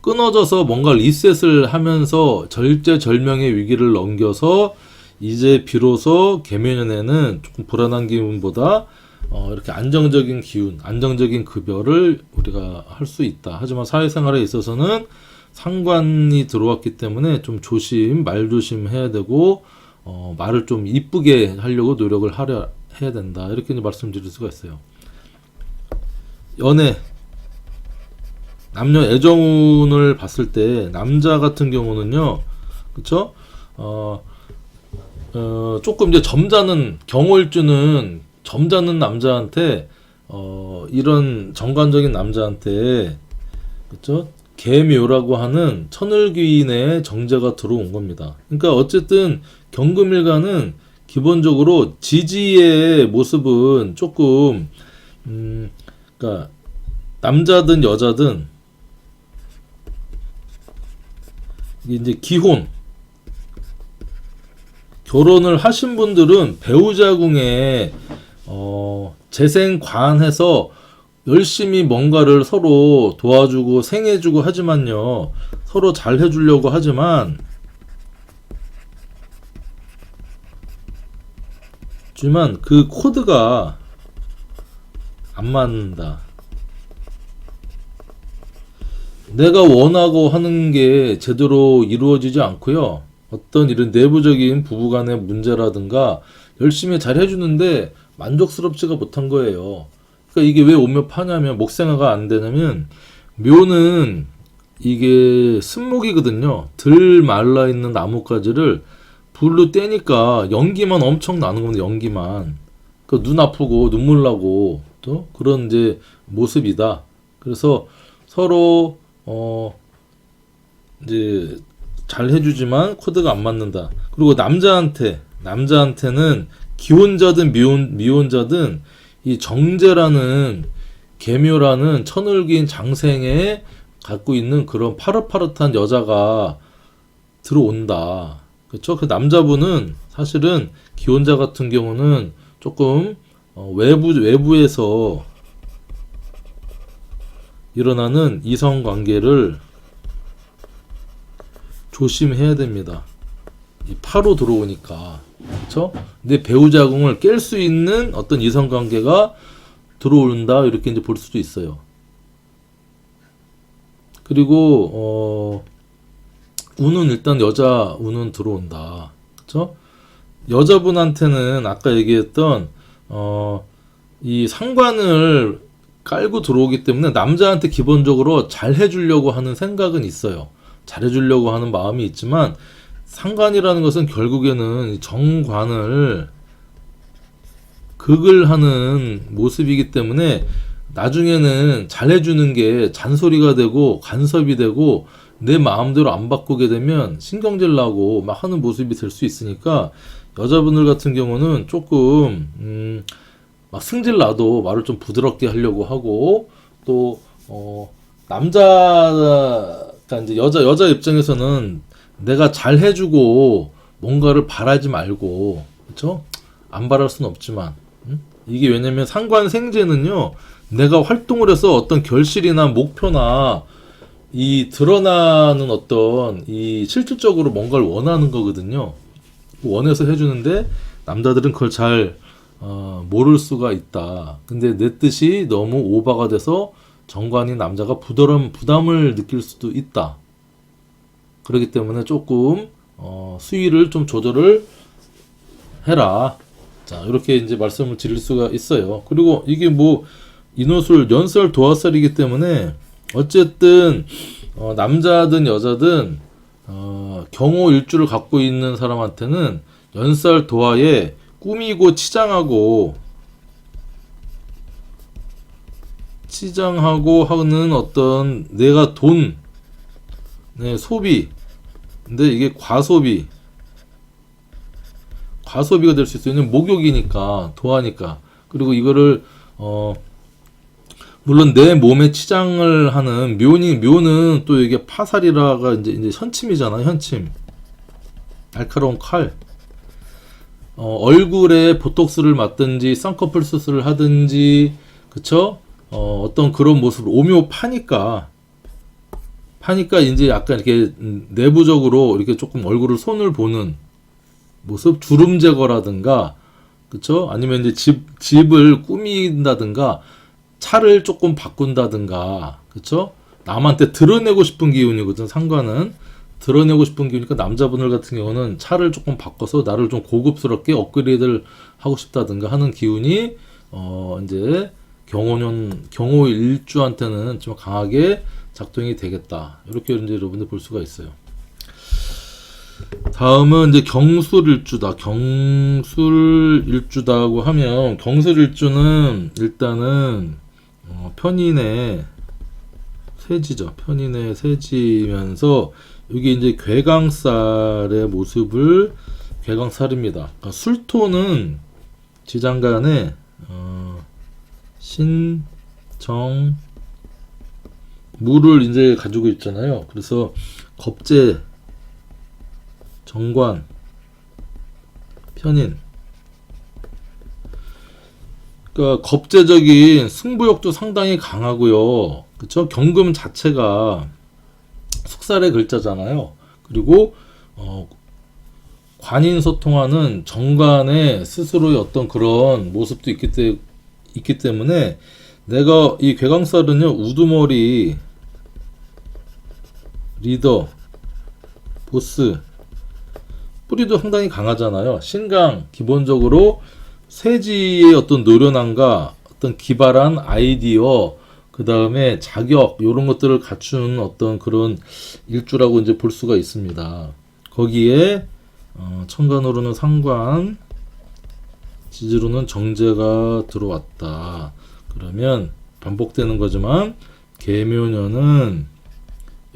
Speaker 1: 끊어져서 뭔가 리셋을 하면서 절제절명의 위기를 넘겨서 이제 비로소 계묘년에는 조금 불안한 기운보다 이렇게 안정적인 기운, 안정적인 급여를 우리가 할 수 있다. 하지만 사회생활에 있어서는 상관이 들어왔기 때문에 좀 말조심 해야 되고, 말을 좀 이쁘게 하려고 노력을 해야 된다. 이렇게 이제 말씀드릴 수가 있어요. 연애, 남녀 애정운을 봤을 때 남자 같은 경우는요, 그쵸? 조금 이제 점잖은, 경월주는 점잖은 남자한테 이런 정관적인 남자한테, 그쵸? 계묘라고 하는 천을귀인의 정제가 들어온 겁니다. 그러니까 어쨌든 경금일간은 기본적으로 지지의 모습은 조금 그러니까 남자든 여자든 이제 기혼, 결혼을 하신 분들은 배우자궁에 재생관해서 열심히 뭔가를 서로 도와주고 생해주고 하지만요, 서로 잘 해주려고 하지만 그 코드가 안 맞는다. 내가 원하고 하는 게 제대로 이루어지지 않고요. 어떤 이런 내부적인 부부간의 문제라든가 열심히 잘 해주는데 만족스럽지가 못한 거예요. 그러니까 이게 왜 오묘파냐면 목생화가 안 되냐면 묘는 이게 쓴목이거든요. 덜 말라 있는 나뭇가지를 불로 떼니까 연기만 엄청 나는 겁니다. 연기만. 그 눈 아프고 눈물 나고 또 그런 이제 모습이다. 그래서 서로 이제 잘 해주지만 코드가 안 맞는다. 그리고 남자한테는 기혼자든 미혼자든 이 정제라는 계묘라는 천을긴 장생에 갖고 있는 그런 파릇파릇한 여자가 들어온다. 그렇죠? 그 남자분은 사실은 기혼자 같은 경우는 조금 외부에서 일어나는 이성 관계를 조심해야 됩니다. 이 파로 들어오니까. 그렇죠? 내 배우자궁을 깰 수 있는 어떤 이성 관계가 들어온다. 이렇게 이제 볼 수도 있어요. 그리고 운은 일단 여자 운은 들어온다. 그렇죠? 여자분한테는 아까 얘기했던 이 상관을 깔고 들어오기 때문에 남자한테 기본적으로 잘 해주려고 하는 생각은 있어요. 잘 해주려고 하는 마음이 있지만 상관이라는 것은 결국에는 정관을 극을 하는 모습이기 때문에 나중에는 잘해주는 게 잔소리가 되고 간섭이 되고 내 마음대로 안 바꾸게 되면 신경질 나고 막 하는 모습이 될 수 있으니까 여자분들 같은 경우는 조금 막 승질 나도 말을 좀 부드럽게 하려고 하고 또 남자가 이제 여자 입장에서는 내가 잘 해주고 뭔가를 바라지 말고 그렇죠? 안 바랄 수는 없지만 이게 왜냐면 상관생제는요 내가 활동을 해서 어떤 결실이나 목표나 이 드러나는 어떤 이 실질적으로 뭔가를 원하는 거거든요. 원해서 해주는데 남자들은 그걸 잘 모를 수가 있다. 근데 내 뜻이 너무 오버가 돼서 정관인 남자가 부담을 느낄 수도 있다. 그렇기 때문에 조금 수위를 좀 조절을 해라. 자, 이렇게 이제 말씀을 드릴 수가 있어요. 그리고 이게 뭐 인호술 연설 도화살이기 때문에 어쨌든 남자든 여자든 경호 일주를 갖고 있는 사람한테는 연살 도화에 꾸미고 치장하고 하는 어떤 내가 돈 소비 근데 이게 과소비가 될 수 있어요. 목욕이니까 도화니까. 그리고 이거를 물론 내 몸에 치장을 하는 묘는 또 이게 파살이라가 이제 현침이잖아. 현침. 날카로운 칼. 얼굴에 보톡스를 맞든지 쌍꺼풀 수술을 하든지 그쵸? 어떤 그런 모습을 오묘 파니까 이제 약간 이렇게 내부적으로 이렇게 조금 얼굴을 손을 보는 모습, 주름 제거라든가 그쵸? 아니면 이제 집을 꾸민다든가 차를 조금 바꾼다든가 그쵸? 남한테 드러내고 싶은 기운이거든. 상관은 드러내고 싶은 기운이니까 남자분들 같은 경우는 차를 조금 바꿔서 나를 좀 고급스럽게 업그레이드를 하고 싶다든가 하는 기운이 이제 경호 일주한테는 좀 강하게 작동이 되겠다. 이렇게 이제 여러분들 볼 수가 있어요. 다음은 이제 경술일주다. 경술일주다고 하면 경술일주는 일단은 편인의 세지죠. 편인의 세지면서 여기 이제 괴강살의 모습을 괴강살입니다. 그러니까 술토는 지장간에 신, 정, 무를 이제 가지고 있잖아요. 그래서 겁재, 정관, 편인. 그러니까 겁재적인 승부욕도 상당히 강하고요. 그쵸? 경금 자체가 숙살의 글자잖아요. 그리고 관인 소통하는 정관의 스스로의 어떤 그런 모습도 있기 때문에 내가 이 괴강살은요 우두머리 리더, 보스. 뿌리도 상당히 강하잖아요. 신강, 기본적으로 세지의 어떤 노련함과 어떤 기발한 아이디어, 그 다음에 자격, 요런 것들을 갖춘 어떤 그런 일주라고 이제 볼 수가 있습니다. 거기에, 천간으로는 상관, 지지로는 정제가 들어왔다. 그러면 반복되는 거지만, 계묘년은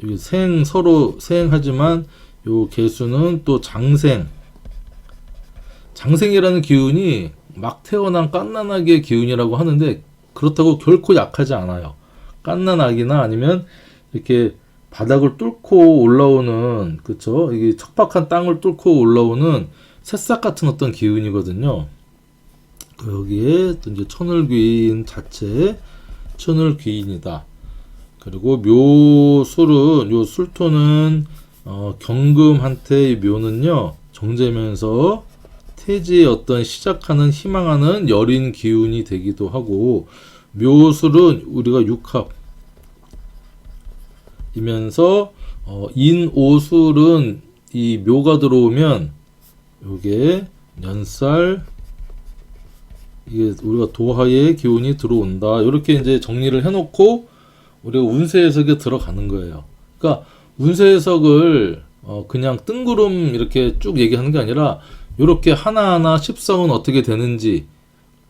Speaker 1: 여기 서로 생하지만 요 개수는 또 장생이라는 기운이 막 태어난 갓난아기의 기운이라고 하는데 그렇다고 결코 약하지 않아요. 갓난아기나 아니면 이렇게 바닥을 뚫고 올라오는, 그쵸? 이게 척박한 땅을 뚫고 올라오는 새싹 같은 어떤 기운이거든요. 여기에 또 이제 천을귀인 자체, 천을귀인이다. 그리고 묘술은, 요 술토는 경금한테 묘는요 정제면서 태지의 어떤 시작하는 희망하는 여린 기운이 되기도 하고, 묘술은 우리가 육합이면서 인오술은 이 묘가 들어오면 요게 년살, 이게 우리가 도하의 기운이 들어온다. 이렇게 이제 정리를 해놓고 우리가 운세 해석에 들어가는 거예요. 그러니까 운세 해석을 그냥 뜬구름 이렇게 쭉 얘기하는 게 아니라 이렇게 하나하나 십성은 어떻게 되는지,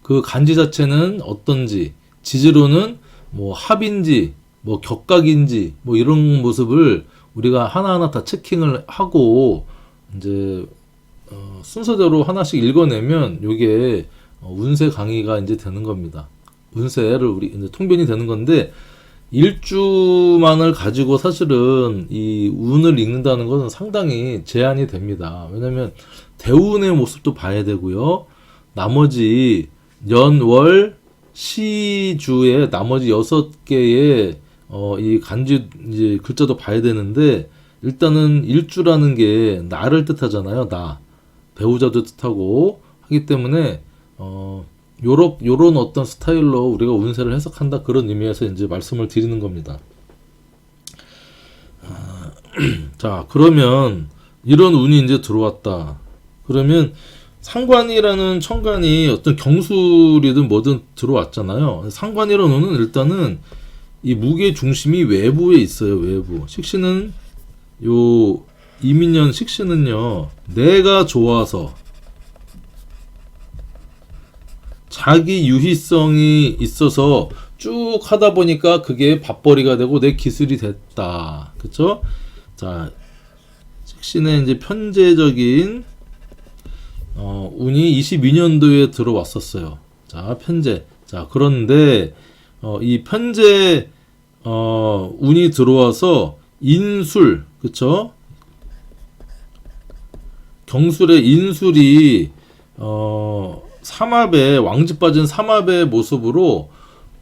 Speaker 1: 그 간지 자체는 어떤지, 지지로는 뭐 합인지 뭐 격각인지 뭐 이런 모습을 우리가 하나하나 다 체킹을 하고 이제 순서대로 하나씩 읽어내면 이게 운세 강의가 이제 되는 겁니다. 운세를 우리 이제 통변이 되는 건데, 일주만을 가지고 사실은 이 운을 읽는다는 것은 상당히 제한이 됩니다. 왜냐면 대운의 모습도 봐야 되고요. 나머지 년, 월, 시주의 나머지 6개의 이 간지 이제 글자도 봐야 되는데, 일단은 일주라는 게 나를 뜻하잖아요. 나. 배우자도 뜻하고 하기 때문에 요런 어떤 스타일로 우리가 운세를 해석한다, 그런 의미에서 이제 말씀을 드리는 겁니다. 자, 그러면 이런 운이 이제 들어왔다. 그러면 상관이라는 천간이 어떤 경술이든 뭐든 들어왔잖아요. 상관이라는 운은 일단은 이 무게 중심이 외부에 있어요. 외부. 식신은 요 이민년 식신은요, 내가 좋아서 자기 유희성이 있어서 쭉 하다 보니까 그게 밥벌이가 되고 내 기술이 됐다. 그쵸? 자, 식신의 이제 편재적인 운이 22년도에 들어왔었어요. 자, 편재. 자, 그런데 이 편재 운이 들어와서 인술, 그쵸? 경술의 인술이 삼합의 왕지 빠진 삼합의 모습으로,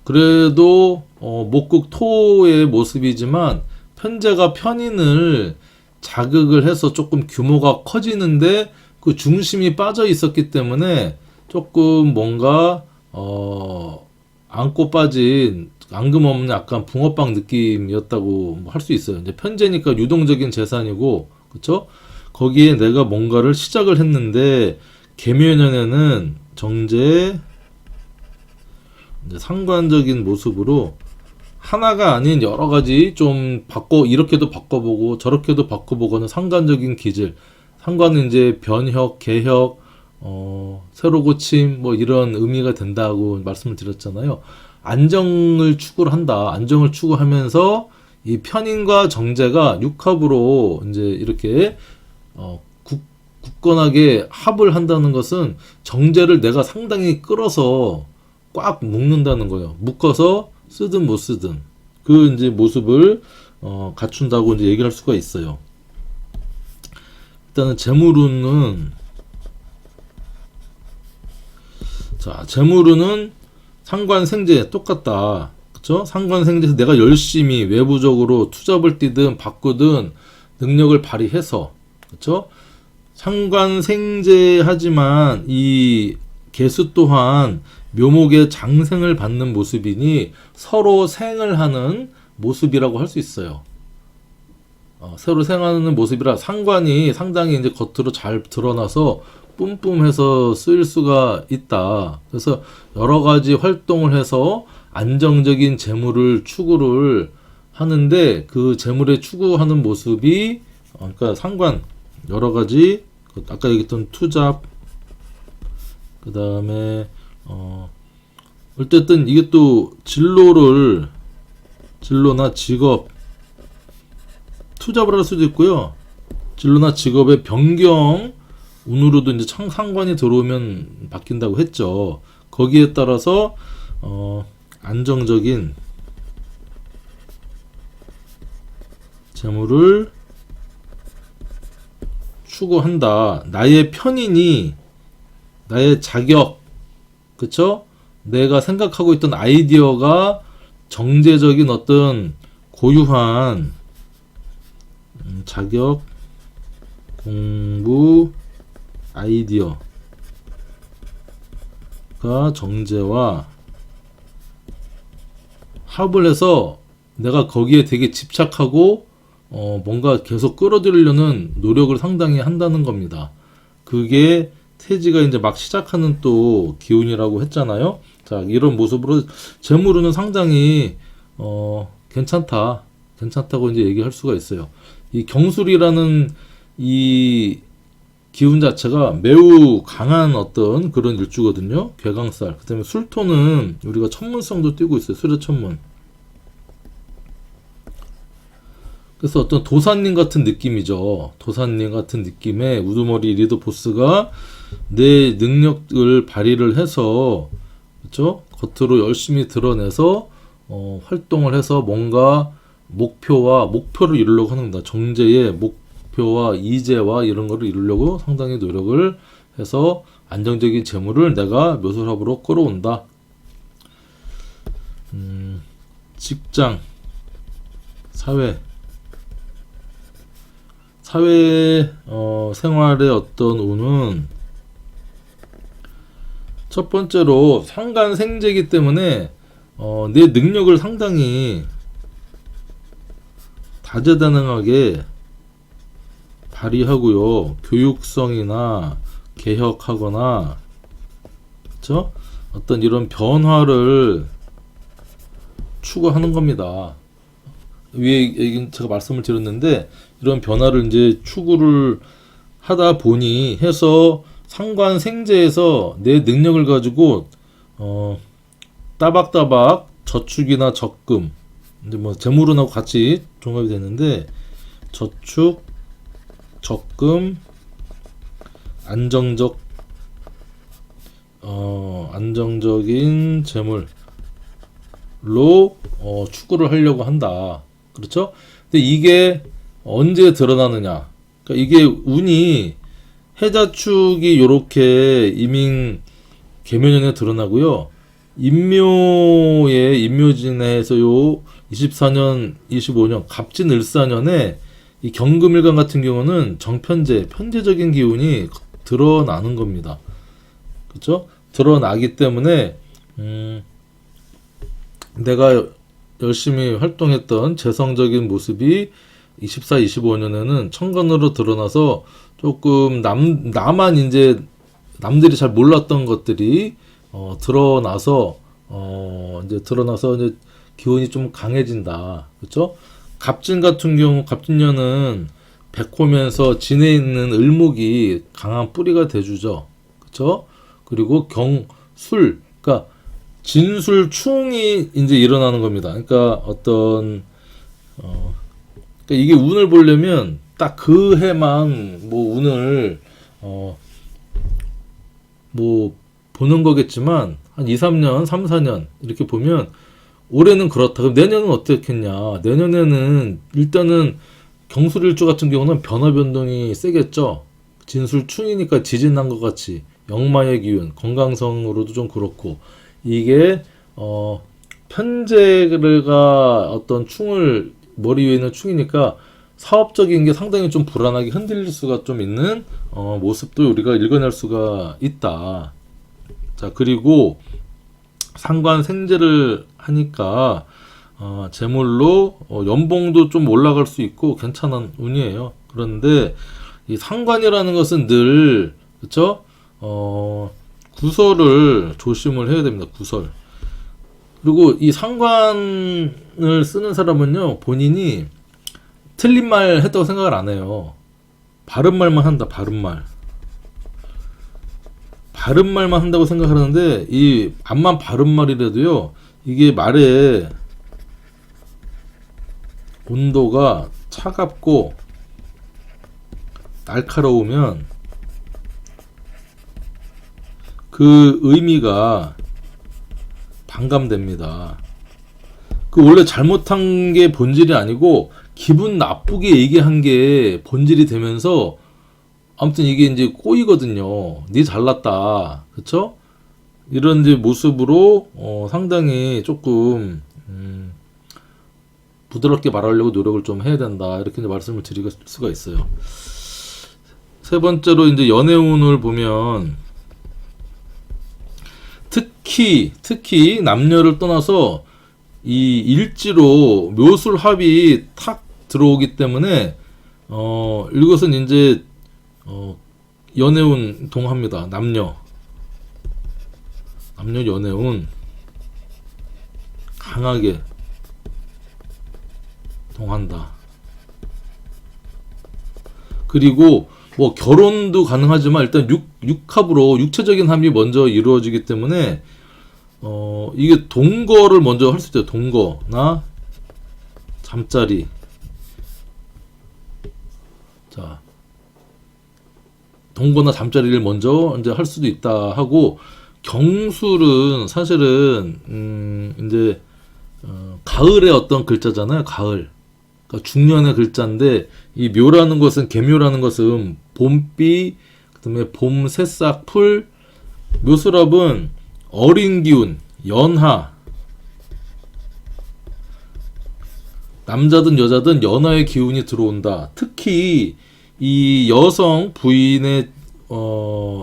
Speaker 1: 그래도 목국 토의 모습이지만 편재가 편인을 자극을 해서 조금 규모가 커지는데 그 중심이 빠져 있었기 때문에 조금 뭔가 안고 빠진 앙금 없는 약간 붕어빵 느낌이었다고 할 수 있어요. 이제 편재니까 유동적인 재산이고, 그쵸? 거기에 내가 뭔가를 시작을 했는데, 계묘년에는 정제, 이제 상관적인 모습으로 하나가 아닌 여러 가지 좀 이렇게도 바꿔보고 저렇게도 바꿔보고는 상관적인 기질, 상관은 이제 변혁, 개혁, 새로 고침 뭐 이런 의미가 된다고 말씀을 드렸잖아요. 안정을 추구를 한다. 안정을 추구하면서 이 편인과 정제가 육합으로 이제 이렇게 굳건하게 합을 한다는 것은 정제를 내가 상당히 끌어서 꽉 묶는다는 거예요. 묶어서 쓰든 못 쓰든 그 이제 모습을 갖춘다고 이제 얘기할 수가 있어요. 일단은 재물운은, 자, 재물운은 상관생재 똑같다. 그쵸? 상관생재에서 내가 열심히 외부적으로 투잡을 뛰든 바꾸든 능력을 발휘해서, 그쵸? 상관생재하지만 이 개수 또한 묘목의 장생을 받는 모습이니 서로 생을 하는 모습이라고 할 수 있어요. 새로 생하는 모습이라 상관이 상당히 이제 겉으로 잘 드러나서 뿜뿜해서 쓰일 수가 있다. 그래서 여러 가지 활동을 해서 안정적인 재물을 추구를 하는데 그 재물의 추구하는 모습이 그러니까 상관 여러 가지 아까 얘기했던 투잡 그 다음에 어쨌든 이게 또 진로나 직업 투잡을 할 수도 있고요. 진로나 직업의 변경 운으로도 이제 상관이 들어오면 바뀐다고 했죠. 거기에 따라서 안정적인 재물을 추구한다. 나의 편인이 나의 자격, 그쵸? 내가 생각하고 있던 아이디어가 정제적인 어떤 고유한 자격, 공부, 아이디어가 정제와 합을 해서 내가 거기에 되게 집착하고 뭔가 계속 끌어들이려는 노력을 상당히 한다는 겁니다. 그게 태지가 이제 막 시작하는 또 기운이라고 했잖아요. 자, 이런 모습으로 재물운은 상당히 괜찮다고 이제 얘기할 수가 있어요. 이 경술이라는 이 기운 자체가 매우 강한 어떤 그런 일주거든요. 괴강살. 그다음에 술토는 우리가 천문성도 띄고 있어요. 술의 천문. 그래서 어떤 도사님 같은 느낌이죠. 도사님 같은 느낌의 우두머리 리더 보스가 내 능력을 발휘를 해서 그렇죠? 겉으로 열심히 드러내서 활동을 해서 뭔가 목표를 이루려고 하는 겁니다. 정제의 목표와 이제와 이런 거를 이루려고 상당히 노력을 해서 안정적인 재물을 내가 묘술합으로 끌어온다. 직장, 사회 생활의 어떤 운은 첫 번째로 상간생제이기 때문에 내 능력을 상당히 다재다능하게 발휘하고요. 교육성이나 개혁하거나 그렇죠? 어떤 이런 변화를 추구하는 겁니다. 위에 제가 말씀을 드렸는데 이런 변화를 이제 추구를 하다 보니 해서 상관생제에서 내 능력을 가지고 따박따박 저축이나 적금 이제 뭐 재물운하고 같이 종합이 되는데 저축, 적금, 안정적인 재물로 추구를 하려고 한다. 그렇죠? 근데 이게 언제 드러나느냐? 그러니까 이게 운이 해자축이 요렇게 임인 계묘년에 드러나고요. 임묘진에서 요 24년, 25년 갑진을사년에 이 경금일간 같은 경우는 편제적인 기운이 드러나는 겁니다. 그렇죠? 드러나기 때문에 내가 열심히 활동했던 재성적인 모습이 24, 25년에는 천간으로 드러나서 조금 남들이 잘 몰랐던 것들이 드러나서 이제 기운이 좀 강해진다. 그렇죠? 갑진 같은 경우 갑진년은 백호면서 진에 있는 을목이 강한 뿌리가 돼주죠. 그렇죠? 그리고 경술, 그러니까 진술충이 이제 일어나는 겁니다. 그러니까 어떤 그러니까 이게 운을 보려면 딱 그 해만 뭐 운을 뭐 보는 거겠지만 한 2, 3년, 3, 4년 이렇게 보면 올해는 그렇다. 그럼 내년은 어떻겠냐? 내년에는 일단은 경술일주 같은 경우는 변화 변동이 세겠죠. 진술충이니까 지진 난 것 같이 역마의 기운, 건강성으로도 좀 그렇고 이게 편제가 어떤 충을 머리 위에 있는 충이니까 사업적인 게 상당히 좀 불안하게 흔들릴 수가 좀 있는 모습도 우리가 읽어낼 수가 있다. 자, 그리고 상관생제를 하니까 재물로 연봉도 좀 올라갈 수 있고 괜찮은 운이에요. 그런데 이 상관이라는 것은 늘 그쵸? 구설을 조심을 해야 됩니다. 구설. 그리고 이 상관을 쓰는 사람은요, 본인이 틀린 말 했다고 생각을 안 해요. 바른 말만 한다. 바른 말. 바른 말만 한다고 생각하는데 이 암만 바른 말이라도요, 이게 말의 온도가 차갑고 날카로우면 그 의미가 반감됩니다. 그 원래 잘못한 게 본질이 아니고 기분 나쁘게 얘기한 게 본질이 되면서 아무튼 이게 이제 꼬이거든요. 니 잘났다. 그쵸? 이런 이제 모습으로 상당히 조금 부드럽게 말하려고 노력을 좀 해야 된다. 이렇게 이제 말씀을 드릴 수가 있어요. 세 번째로 이제 연애운을 보면 특히 남녀를 떠나서 이 일지로 묘술합이 탁 들어오기 때문에 이것은 이제 연애운 동합니다. 남녀 연애운 강하게 동한다. 그리고 뭐 결혼도 가능하지만 일단 육합으로 육체적인 합이 먼저 이루어지기 때문에 이게 동거를 먼저 할 수 있어요. 동거나 잠자리. 자, 동거나 잠자리를 먼저 이제 할 수도 있다 하고, 경술은 사실은 이제 가을의 어떤 글자잖아요. 가을. 그러니까 중년의 글자인데 이 묘라는 것은, 개묘라는 것은 봄비, 그다음에 봄 새싹 풀. 묘술합은 어린 기운, 연하. 남자든 여자든 연하의 기운이 들어온다. 특히 이 여성 부인의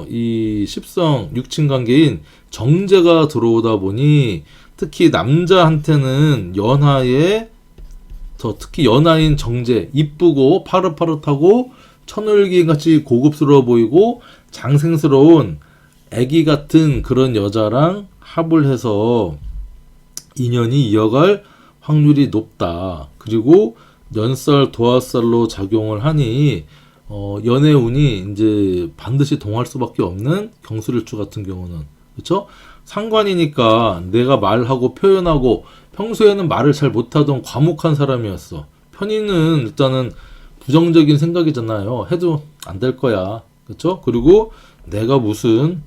Speaker 1: 이 십성 육친 관계인 정제가 들어오다 보니 특히 남자한테는 연하의 특히 연하인 정제, 이쁘고 파릇파릇하고 천을기같이 고급스러워 보이고 장생스러운 애기 같은 그런 여자랑 합을 해서 인연이 이어갈 확률이 높다. 그리고 연살 도화살로 작용을 하니 연애운이 이제 반드시 동할 수밖에 없는 경술일주 같은 경우는, 그렇죠? 상관이니까 내가 말하고 표현하고, 평소에는 말을 잘 못하던 과묵한 사람이었어. 편인은 일단은 부정적인 생각이잖아요. 해도 안 될 거야. 그렇죠? 그리고 내가 무슨,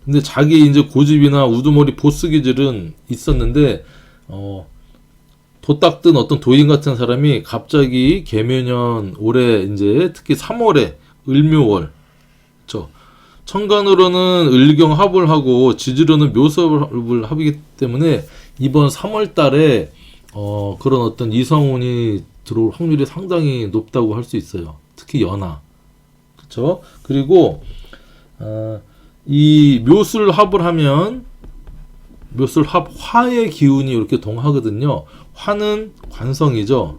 Speaker 1: 근데 자기 이제 고집이나 우두머리 보스 기질은 있었는데 도 닦던 어떤 도인 같은 사람이 갑자기 개묘년 올해 이제 특히 3월에 을묘월, 그렇죠? 천간으로는 을경 합을 하고 지지로는 묘섭을 합이기 때문에 이번 3월 달에 그런 어떤 이성운이 들어올 확률이 상당히 높다고 할 수 있어요. 특히 연하. 그렇죠? 그리고 이 묘술합을 하면 묘술합 화의 기운이 이렇게 동하거든요. 화는 관성이죠.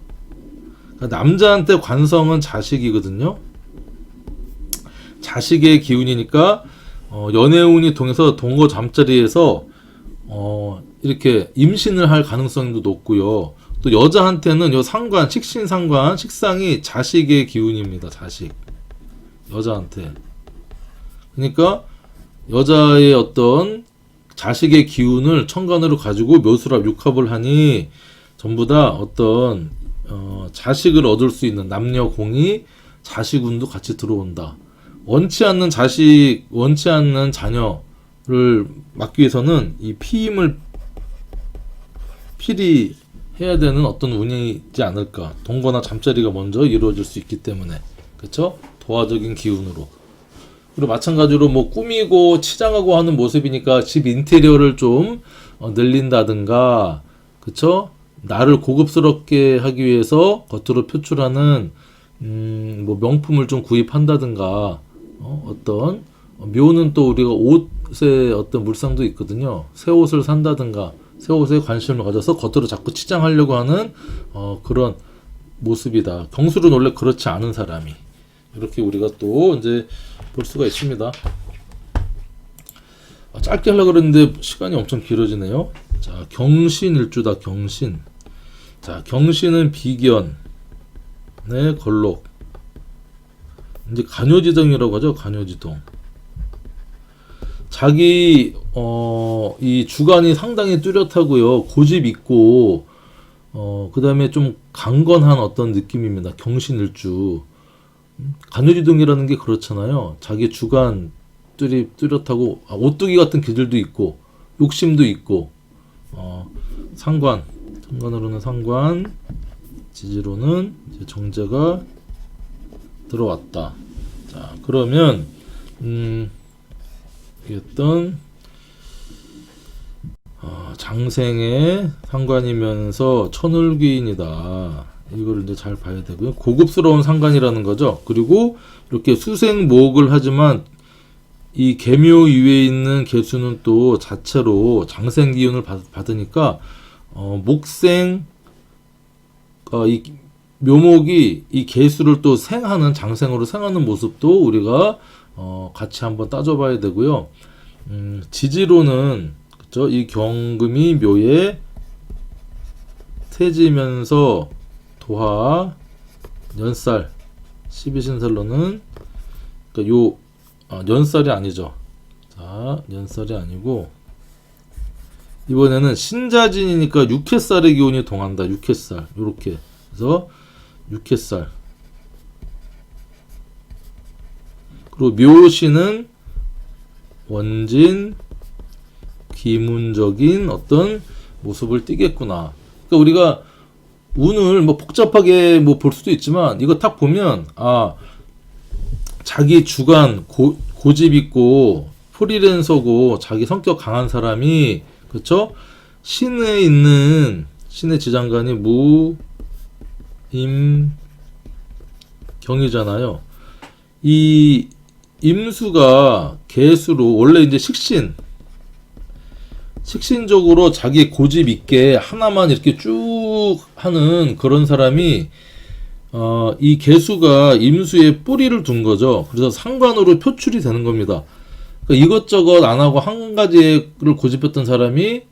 Speaker 1: 그러니까 남자한테 관성은 자식이거든요. 자식의 기운이니까 연애운이 통해서 동거 잠자리에서 이렇게 임신을 할 가능성도 높고요. 또 여자한테는 요 상관, 식신상관, 식상이 자식의 기운입니다. 자식. 여자한테. 그러니까 여자의 어떤 자식의 기운을 천간으로 가지고 묘술합 육합을 하니 전부 다 어떤 자식을 얻을 수 있는 남녀 공이 자식운도 같이 들어온다. 원치 않는 자식, 원치 않는 자녀를 막기 위해서는 이 피임을 필히 해야 되는 어떤 운이지 않을까. 동거나 잠자리가 먼저 이루어질 수 있기 때문에, 그렇죠? 도화적인 기운으로. 그리고 마찬가지로 뭐 꾸미고 치장하고 하는 모습이니까 집 인테리어를 좀 늘린다든가, 그쵸? 나를 고급스럽게 하기 위해서 겉으로 표출하는 뭐 명품을 좀 구입한다든가, 어떤 묘는 또 우리가 옷의 어떤 물상도 있거든요. 새 옷을 산다든가 새 옷에 관심을 가져서 겉으로 자꾸 치장하려고 하는 그런 모습이다. 경술은 원래 그렇지 않은 사람이. 이렇게 우리가 또 이제 볼 수가 있습니다. 짧게 하려고 그랬는데 시간이 엄청 길어지네요. 자, 경신일주다. 경신. 자, 경신은 비견, 네, 걸록. 이제 간요지동이라고 하죠. 간요지동. 자기 이 주관이 상당히 뚜렷하고요. 고집 있고 그다음에 좀 강건한 어떤 느낌입니다. 경신일주. 간요지동이라는 게 그렇잖아요. 자기 주관 뚜렷하고 오뚜기 같은 기질도 있고 욕심도 있고 상관으로는 상관, 지지로는 이제 정제가 들어왔다. 자, 그러면 어떤 장생의 상관이면서 천을귀인이다. 이걸 이제 잘 봐야 되고요. 고급스러운 상관이라는 거죠. 그리고 이렇게 수생목을 하지만 이 계묘 위에 있는 개수는 또 자체로 장생 기운을 받으니까 목생 이 묘목이 이 개수를 또 생하는 장생으로 생하는 모습도 우리가 같이 한번 따져봐야 되고요. 지지로는 그죠? 이 경금이 묘에 태지면서 도화 연살 12신살로는 그러니까 연살이 아니죠. 자, 연살이 아니고 이번에는 신자진이니까 육해살의 기운이 동한다. 육해살 요렇게 그래서 육해살. 그리고 묘시는 원진 기문적인 어떤 모습을 띠겠구나. 그러니까 우리가 운을 뭐 복잡하게 뭐 볼 수도 있지만 이거 딱 보면 자기 주관 고집 있고 프리랜서고 자기 성격 강한 사람이 그렇죠? 신에 있는 신의 지장간이 무임경이잖아요. 이 임수가 개수로 원래 이제 식신적으로 자기 고집 있게 하나만 이렇게 쭉 하는 그런 사람이 이 개수가 임수에 뿌리를 둔 거죠. 그래서 상관으로 표출이 되는 겁니다. 그러니까 이것저것 안 하고 한 가지를 고집했던 사람이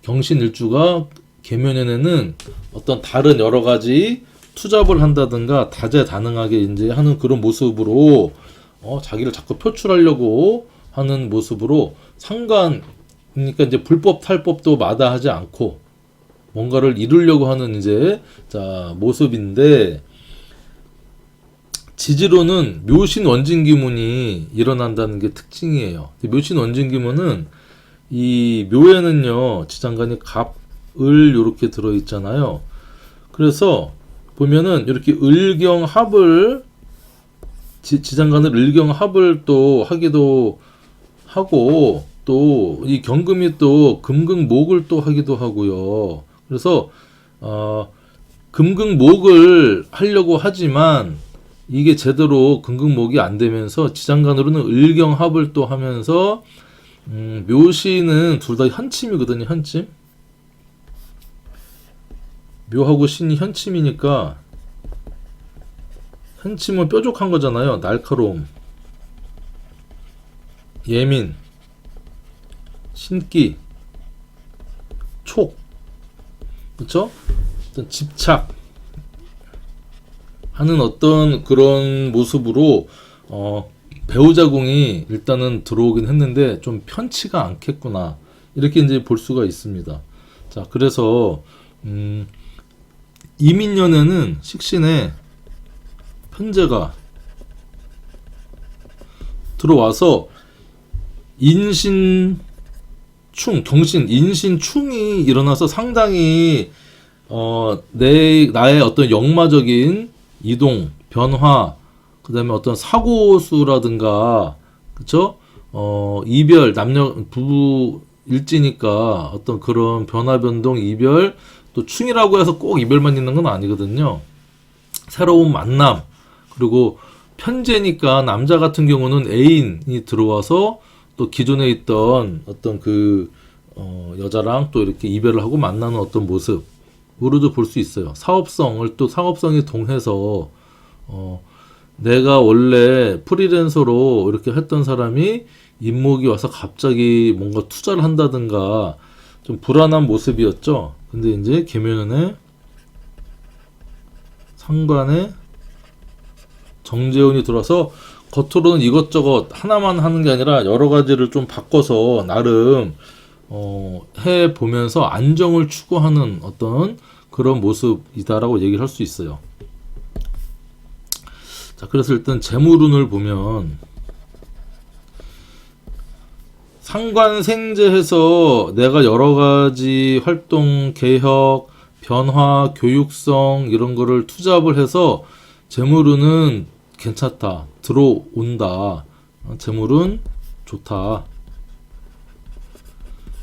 Speaker 1: 경신일주가 계묘년에는 어떤 다른 여러 가지 투잡을 한다든가 다재다능하게 이제 하는 그런 모습으로 자기를 자꾸 표출하려고 하는 모습으로 그러니까 이제 불법 탈법도 마다하지 않고 뭔가를 이루려고 하는 이제 모습인데 지지로는 묘신 원진기문이 일어난다는 게 특징이에요. 묘신 원진기문은 이 묘에는요 지장간이 갑을 요렇게 들어 있잖아요. 그래서 보면은 이렇게 을경합을 지장간을 을경합을 또 하기도 하고 또 이 경금이 또 금극목을 또 하기도 하고요. 그래서 금극목을 하려고 하지만 이게 제대로 금극목이 안 되면서 지장간으로는 을경합을 또 하면서 묘시는 둘 다 현침이거든요. 현침. 묘하고 신이 현침이니까 현침은 뾰족한 거잖아요. 날카로움, 예민, 신기, 촉, 그렇죠? 어떤 집착 하는 어떤 그런 모습으로 배우자궁이 일단은 들어오긴 했는데 좀 편치가 않겠구나 이렇게 이제 볼 수가 있습니다. 자, 그래서 이민년에는 식신에 편제가 들어와서 인신충, 경신, 인신충이 일어나서 상당히 나의 어떤 역마적인 이동, 변화, 그 다음에 어떤 사고수라든가, 그쵸? 이별, 부부 일지니까 어떤 그런 변화, 변동, 이별, 또 충이라고 해서 꼭 이별만 있는 건 아니거든요. 새로운 만남, 그리고 편제니까 남자 같은 경우는 애인이 들어와서 또 기존에 있던 어떤 여자랑 또 이렇게 이별을 하고 만나는 어떤 모습으로도 볼 수 있어요. 사업성이 동해서 내가 원래 프리랜서로 이렇게 했던 사람이 임목이 와서 갑자기 뭔가 투자를 한다든가 좀 불안한 모습이었죠. 근데 이제 계묘년에 상관에 정재운이 들어와서 겉으로는 이것저것 하나만 하는 게 아니라 여러 가지를 좀 바꿔서 나름 해 보면서 안정을 추구하는 어떤 그런 모습이다라고 얘기를 할 수 있어요. 자, 그래서 일단 재물운을 보면 상관생재해서 내가 여러 가지 활동, 개혁, 변화, 교육성 이런 거를 투잡을 해서 재물운은 괜찮다, 들어온다, 재물운 좋다.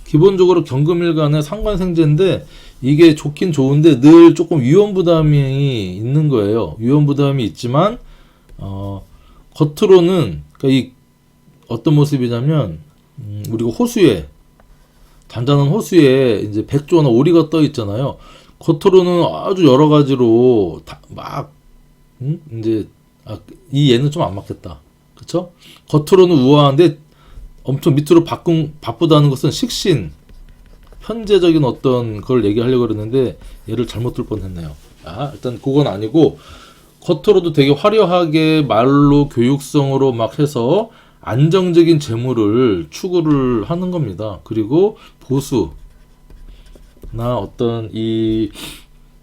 Speaker 1: 기본적으로 경금일간의 상관생재인데 이게 좋긴 좋은데 늘 조금 위험부담이 있는 거예요. 위험부담이 있지만 겉으로는 그러니까 이 어떤 모습이냐면 우리가 호수에 잔잔한 호수에 이제 백조나 오리가 떠 있잖아요. 겉으로는 아주 여러 가지로 이제 이 얘는 좀 안 맞겠다, 그쵸? 겉으로는 우아한데 엄청 밑으로 바쁘다는 것은 식신, 현재적인 어떤 걸 얘기하려고 그랬는데 얘를 잘못 들 뻔했네요. 일단 그건 아니고 겉으로도 되게 화려하게 말로 교육성으로 막 해서 안정적인 재물을 추구를 하는 겁니다. 그리고 보수나 어떤 이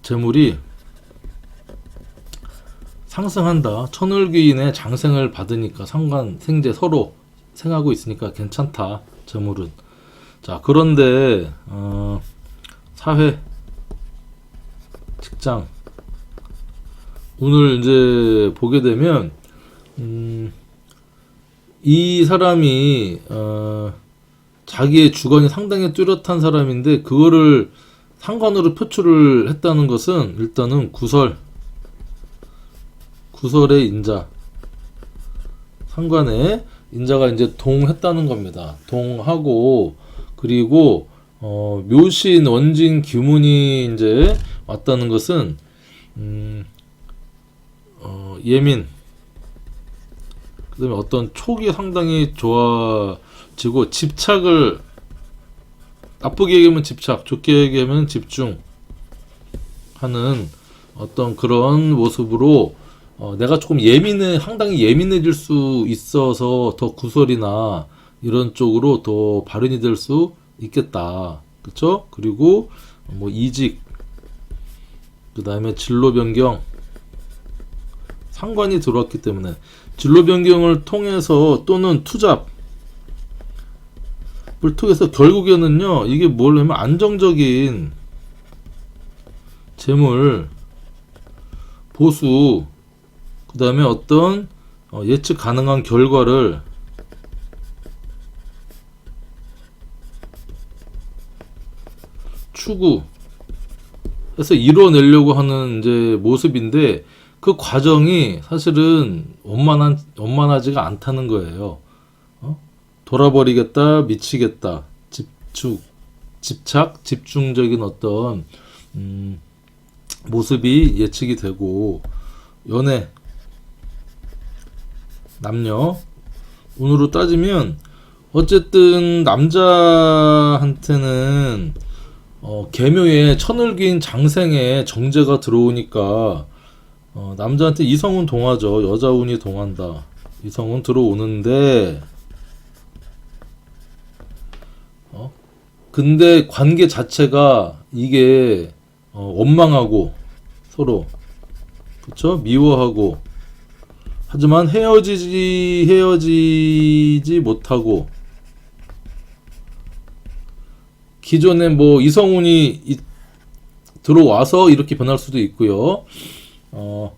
Speaker 1: 재물이 상승한다. 천을귀인의 장생을 받으니까 상관, 생재 서로 생하고 있으니까 괜찮다. 재물은. 자, 그런데 사회, 직장 오늘 이제 보게 되면 이 사람이 자기의 주관이 상당히 뚜렷한 사람인데 그거를 상관으로 표출을 했다는 것은 일단은 구설의 인자, 상관에 인자가 이제 동했다는 겁니다. 동하고 그리고 묘신, 원진, 기문이 이제 왔다는 것은 예민, 그다음에 어떤 촉이 상당히 좋아지고 집착을, 나쁘게 얘기하면 집착, 좋게 얘기하면 집중하는 어떤 그런 모습으로 내가 조금 상당히 예민해질 수 있어서 더 구설이나 이런 쪽으로 더 발현이 될 수 있겠다. 그쵸? 그리고 뭐 이직, 그 다음에 진로 변경, 상관이 들어왔기 때문에 진로 변경을 통해서 또는 투잡을 통해서 결국에는요, 이게 뭐냐면 안정적인 재물, 보수, 그 다음에 어떤 예측 가능한 결과를 추구해서 이뤄내려고 하는 이제 모습인데 그 과정이 사실은 원만하지가 않다는 거예요. 돌아버리겠다, 미치겠다, 집착, 집중적인 어떤 모습이 예측이 되고, 연애, 남녀 운으로 따지면 어쨌든 남자한테는 계묘에 천을귀인 장생에 정제가 들어오니까 남자한테 이성운 동하죠. 여자운이 동한다. 이성운 들어오는데 근데 관계 자체가 이게 원망하고 서로, 그쵸? 미워하고, 하지만 헤어지지 못하고, 기존에 뭐 이성운이 들어와서 이렇게 변할 수도 있고요. 또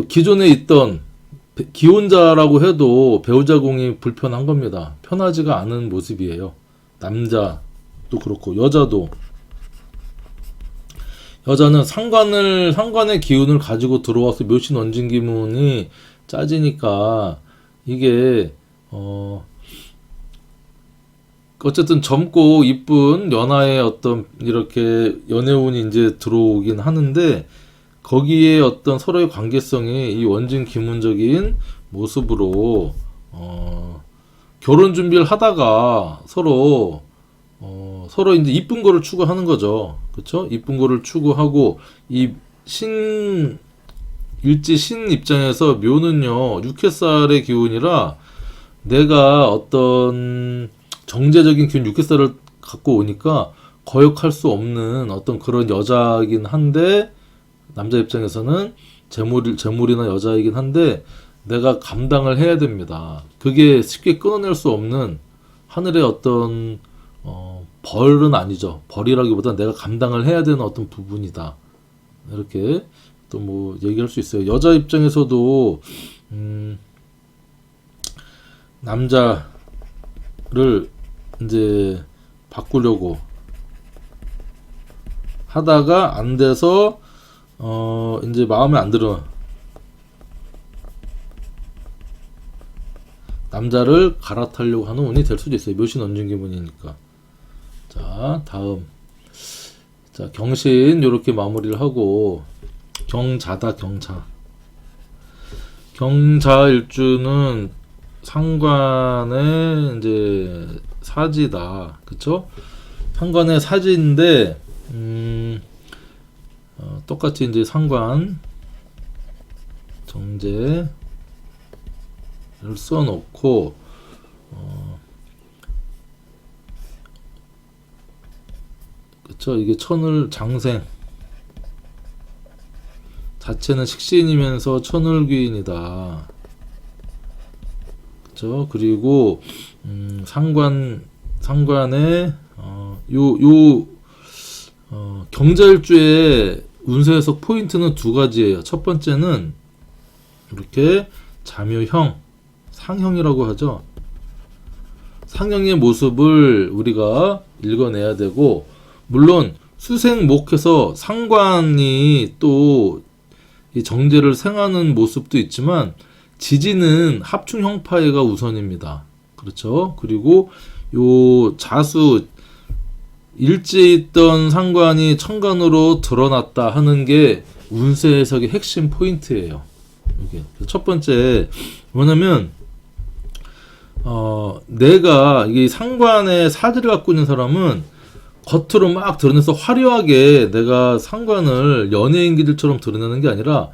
Speaker 1: 기존에 있던 기혼자라고 해도 배우자공이 불편한 겁니다. 편하지가 않은 모습이에요. 남자도 그렇고 여자는 상관의 기운을 가지고 들어와서 묘신 원진 기문이 짜지니까 이게 어쨌든 젊고 이쁜 연하의 어떤 이렇게 연애운이 이제 들어오긴 하는데 거기에 어떤 서로의 관계성이 이 원진 기문적인 모습으로 결혼 준비를 하다가 서로 이제 이쁜 거를 추구하는 거죠. 그렇죠? 이쁜 거를 추구하고 이 일지 신 입장에서 묘는요 육해살의 기운이라 내가 어떤 정제적인 기운 육해살을 갖고 오니까 거역할 수 없는 어떤 그런 여자이긴 한데 남자 입장에서는 재물이나 여자이긴 한데 내가 감당을 해야 됩니다. 그게 쉽게 끊어낼 수 없는 하늘의 어떤 벌은 아니죠. 벌이라기보다 내가 감당을 해야 되는 어떤 부분이다. 이렇게 또 뭐 얘기할 수 있어요. 여자 입장에서도 남자를 이제 바꾸려고 하다가 안 돼서 이제 마음에 안 들어 남자를 갈아타려고 하는 운이 될 수도 있어요. 묘신 원진기문이니까. 자, 다음. 자, 경신 요렇게 마무리를 하고 경자다. 경자일주는 상관의 이제 사지다. 그쵸? 상관의 사지인데 똑같이 이제 상관 정제를 써놓고 그쵸? 이게 천을 장생 자체는 식신이면서 천을귀인이다. 그쵸? 그리고 상관의 경자일주의 운세 해석 포인트는 두 가지예요. 첫 번째는 이렇게 자묘형, 상형이라고 하죠. 상형의 모습을 우리가 읽어내야 되고, 물론 수생목해서 상관이 또 이 정제를 생하는 모습도 있지만 지지는 합충형파해가 우선입니다. 그렇죠? 그리고 요 자수 일지에 있던 상관이 천간으로 드러났다 하는 게 운세 해석의 핵심 포인트예요. 이게 첫 번째 뭐냐면 내가 이 상관의 사지를 갖고 있는 사람은 겉으로 막 드러내서 화려하게 내가 상관을 연예인기들처럼 드러내는 게 아니라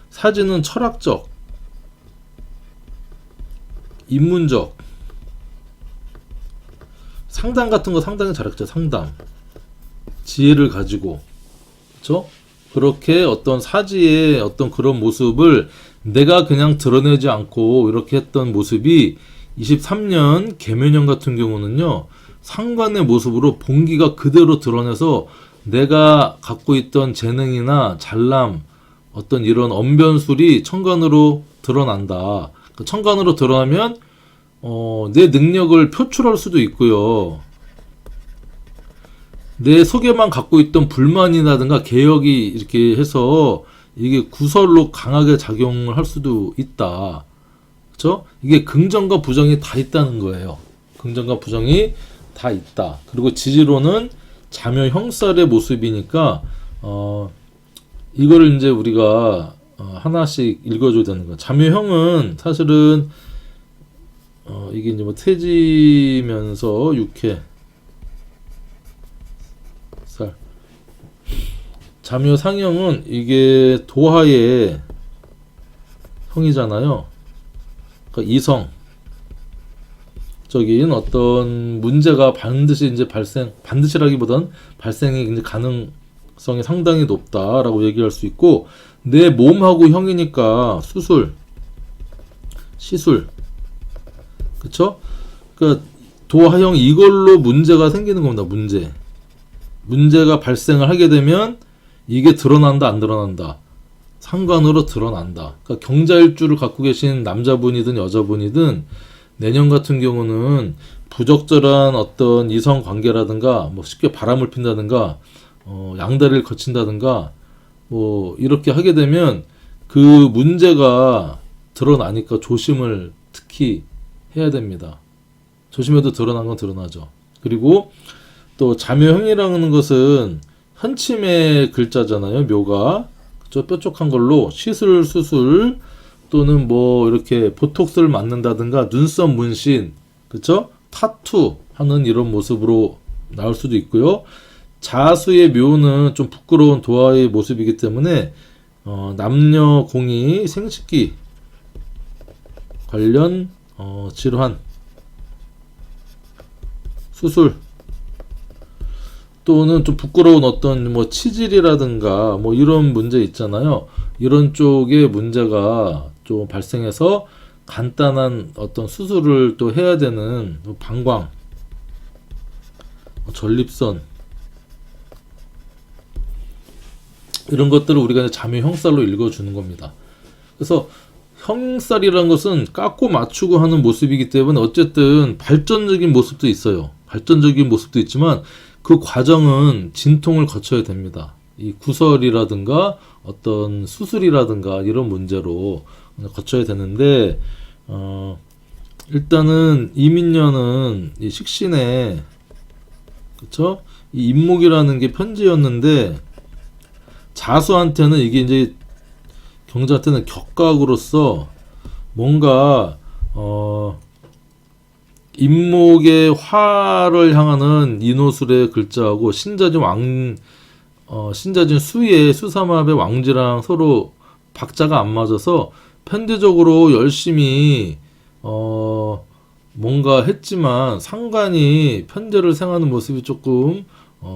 Speaker 1: 사지는 철학적, 인문적, 상담 같은 거 상당히 잘했죠. 상담, 지혜를 가지고, 그렇죠? 그렇게 어떤 사지의 어떤 그런 모습을 내가 그냥 드러내지 않고 이렇게 했던 모습이 23년 계면년 같은 경우는요. 상관의 모습으로 본기가 그대로 드러내서 내가 갖고 있던 재능이나 잘남, 어떤 이런 언변술이 천간으로 드러난다. 천간으로 드러나면 내 능력을 표출할 수도 있고요. 내 속에만 갖고 있던 불만이라든가 개혁이 이렇게 해서 이게 구설로 강하게 작용을 할 수도 있다. 그렇죠? 이게 긍정과 부정이 다 있다는 거예요. 긍정과 부정이 다 있다. 그리고 지지로는 자묘 형살의 모습이니까 이거를 이제 우리가 하나씩 읽어줘야 되는 거야. 자묘형은 사실은 이게 이제 뭐 태지면서 육해 살 자묘 상형은 이게 도하의 형이잖아요. 그러니까 이성 적인 어떤 문제가 반드시 이제 반드시라기보단 발생이 이제 가능성이 상당히 높다라고 얘기할 수 있고, 내 몸하고 형이니까 수술, 시술, 그쵸? 그러니까 도하형 이걸로 문제가 생기는 겁니다. 문제가 발생을 하게 되면 이게 드러난다, 안 드러난다. 상관으로 드러난다. 그러니까 경자일주를 갖고 계신 남자분이든 여자분이든 내년 같은 경우는 부적절한 어떤 이성 관계라든가 뭐 쉽게 바람을 핀다든가 양다리를 거친다든가 뭐 이렇게 하게 되면 그 문제가 드러나니까 조심을 특히 해야 됩니다. 조심해도 드러난 건 드러나죠. 그리고 또 자묘형이라는 것은 현침의 글자잖아요. 묘가. 그쵸? 뾰족한 걸로 시술, 수술 또는 뭐 이렇게 보톡스를 맞는다든가 눈썹 문신, 그쵸? 타투 하는 이런 모습으로 나올 수도 있고요. 자수의 묘는 좀 부끄러운 도화의 모습이기 때문에 남녀 공이 생식기 관련 질환, 수술 또는 좀 부끄러운 어떤 뭐 치질이라든가 뭐 이런 문제 있잖아요. 이런 쪽에 문제가 좀 발생해서 간단한 어떤 수술을 또 해야 되는 방광, 전립선 이런 것들을 우리가 자묘 형살로 읽어주는 겁니다. 그래서 형살이라는 것은 깎고 맞추고 하는 모습이기 때문에 어쨌든 발전적인 모습도 있어요. 발전적인 모습도 있지만 그 과정은 진통을 거쳐야 됩니다. 이 구설이라든가 어떤 수술이라든가 이런 문제로 거쳐야 되는데 일단은 이민년은 이 식신에 그쵸? 이 임목이라는 게 편지였는데 자수한테는 이게 이제 경자한테는 격각으로서 뭔가 임목의 화를 향하는 인호술의 글자하고 신자진 수의 수삼합의 왕지랑 서로 박자가 안 맞아서 편대적으로 열심히 뭔가 했지만 상관이 편제를 생하는 모습이 조금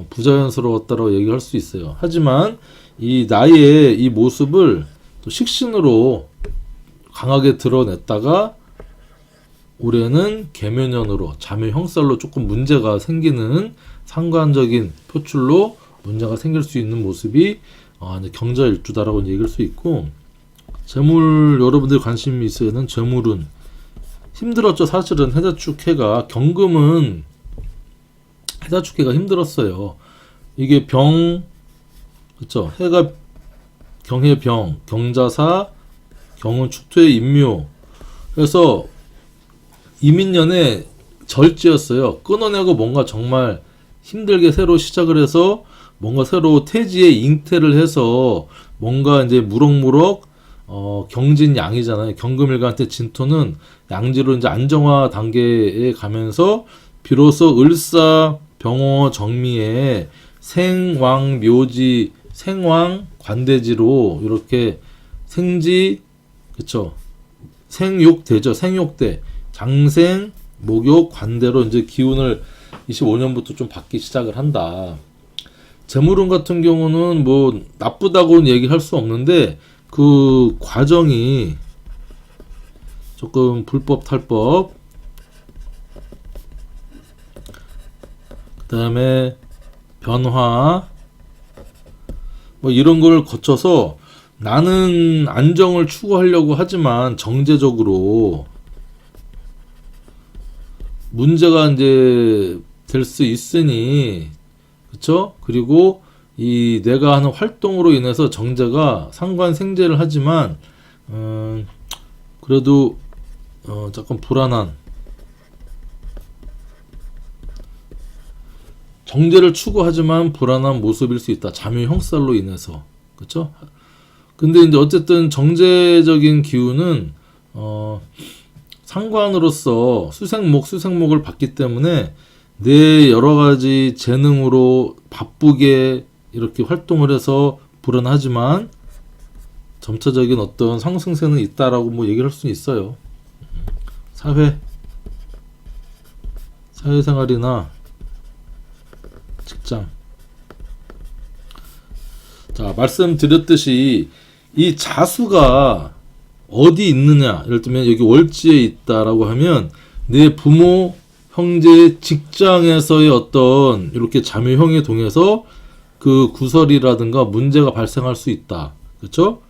Speaker 1: 부자연스러웠다고 얘기할 수 있어요. 하지만 이 나의 이 모습을 또 식신으로 강하게 드러냈다가 올해는 계묘년으로 자묘 형살로 조금 문제가 생기는 상관적인 표출로 문제가 생길 수 있는 모습이 경자일주다라고 얘기할 수 있고, 재물 여러분들 관심이 있어야 하는 재물은 힘들었죠. 사실은 해자축해가 경금은 해자축해가 힘들었어요. 이게 병 그쵸? 해가 경해 병, 경자사, 경은 축토의 임묘. 그래서 이민년에 절지였어요. 끊어내고 뭔가 정말 힘들게 새로 시작을 해서 뭔가 새로 태지에 잉태를 해서 뭔가 이제 무럭무럭 경진양이잖아요. 경금일간때 진토는 양지로 이제 안정화 단계에 가면서 비로소 을사 병호 정미에 생왕 묘지 생왕 관대지로 이렇게 생지 그쵸 생욕대죠. 생욕대 장생 목욕 관대로 이제 기운을 25년부터 좀 받기 시작을 한다. 재물운 같은 경우는 뭐 나쁘다고는 얘기할 수 없는데 그 과정이 조금 불법 탈법 그 다음에 변화 뭐 이런 걸 거쳐서 나는 안정을 추구하려고 하지만 정제적으로 문제가 이제 될 수 있으니 그쵸? 그리고 이 내가 하는 활동으로 인해서 정제가 상관생제를 하지만 그래도 잠깐 불안한 정제를 추구하지만 불안한 모습일 수 있다. 자묘 형살로 인해서 그쵸? 근데 이제 어쨌든 정제적인 기운은 상관으로서 수생목을 받기 때문에 내 여러 가지 재능으로 바쁘게 이렇게 활동을 해서 불안하지만 점차적인 어떤 상승세는 있다라고 뭐 얘기를 할 수 있어요. 사회생활이나 직장. 자, 말씀드렸듯이 이 자수가 어디 있느냐, 예를 들면 여기 월지에 있다라고 하면 내 부모, 형제, 직장에서의 어떤 이렇게 자묘형에 동해서 그 구설이라든가 문제가 발생할 수 있다. 그렇죠?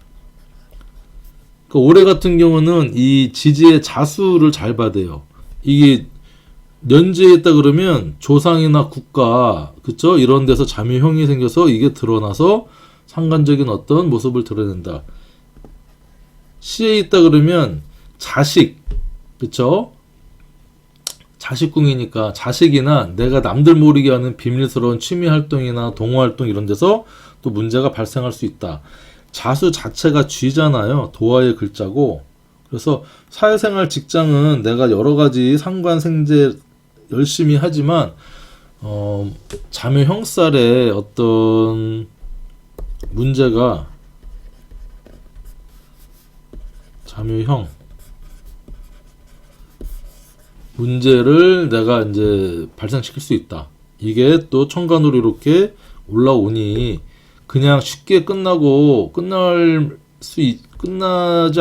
Speaker 1: 그 올해 같은 경우는 이 지지의 자수를 잘 받아요. 이게 연지에 있다 그러면 조상이나 국가, 그쵸? 이런 데서 자묘형이 생겨서 이게 드러나서 상관적인 어떤 모습을 드러낸다. 시에 있다 그러면 자식, 그쵸? 자식궁이니까 자식이나 내가 남들 모르게 하는 비밀스러운 취미 활동이나 동호 활동 이런 데서 또 문제가 발생할 수 있다. 자수 자체가 쥐잖아요. 도화의 글자고. 그래서 사회생활 직장은 내가 여러 가지 상관생제 열심히 하지만 자묘 형살에 어떤 문제가 자묘형 문제를 내가 이제 발생시킬 수 있다. 이게 또 천간으로 이렇게 올라오니 그냥 쉽게 끝나지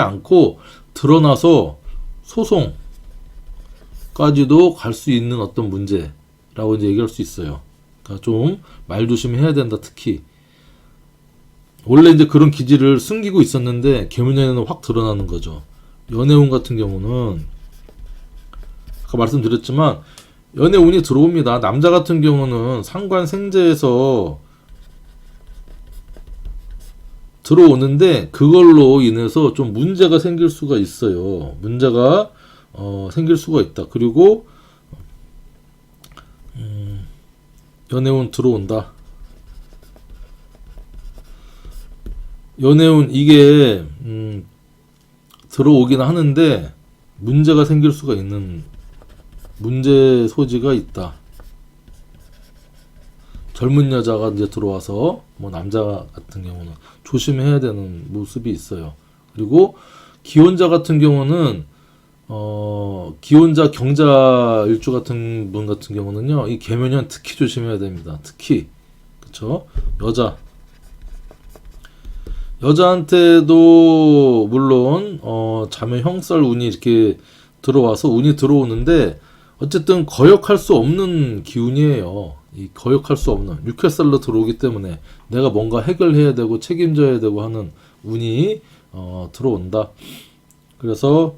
Speaker 1: 않고 드러나서 소송까지도 갈 수 있는 어떤 문제라고 이제 얘기할 수 있어요. 그러니까 좀 말 조심해야 된다. 특히 원래 이제 그런 기질을 숨기고 있었는데 계문년에는 확 드러나는 거죠. 연애운 같은 경우는 아까 말씀드렸지만 연애운이 들어옵니다. 남자 같은 경우는 상관생제에서 들어오는데 그걸로 인해서 좀 문제가 생길 수가 있어요. 문제가 생길 수가 있다. 그리고 연애운 들어온다. 연애운 이게 들어오긴 하는데 문제가 생길 수가 있는 문제 소지가 있다. 젊은 여자가 이제 들어와서 뭐 남자 같은 경우는 조심해야 되는 모습이 있어요. 그리고 기혼자 같은 경우는 기혼자 경자 일주 같은 분 같은 경우는요, 이 계면년 특히 조심해야 됩니다. 특히 그쵸? 여자한테도 물론 자매 형살 운이 이렇게 들어와서 운이 들어오는데 어쨌든 거역할 수 없는 기운이에요. 이 거역할 수 없는 육회살로 들어오기 때문에 내가 뭔가 해결해야 되고 책임져야 되고 하는 운이 들어온다. 그래서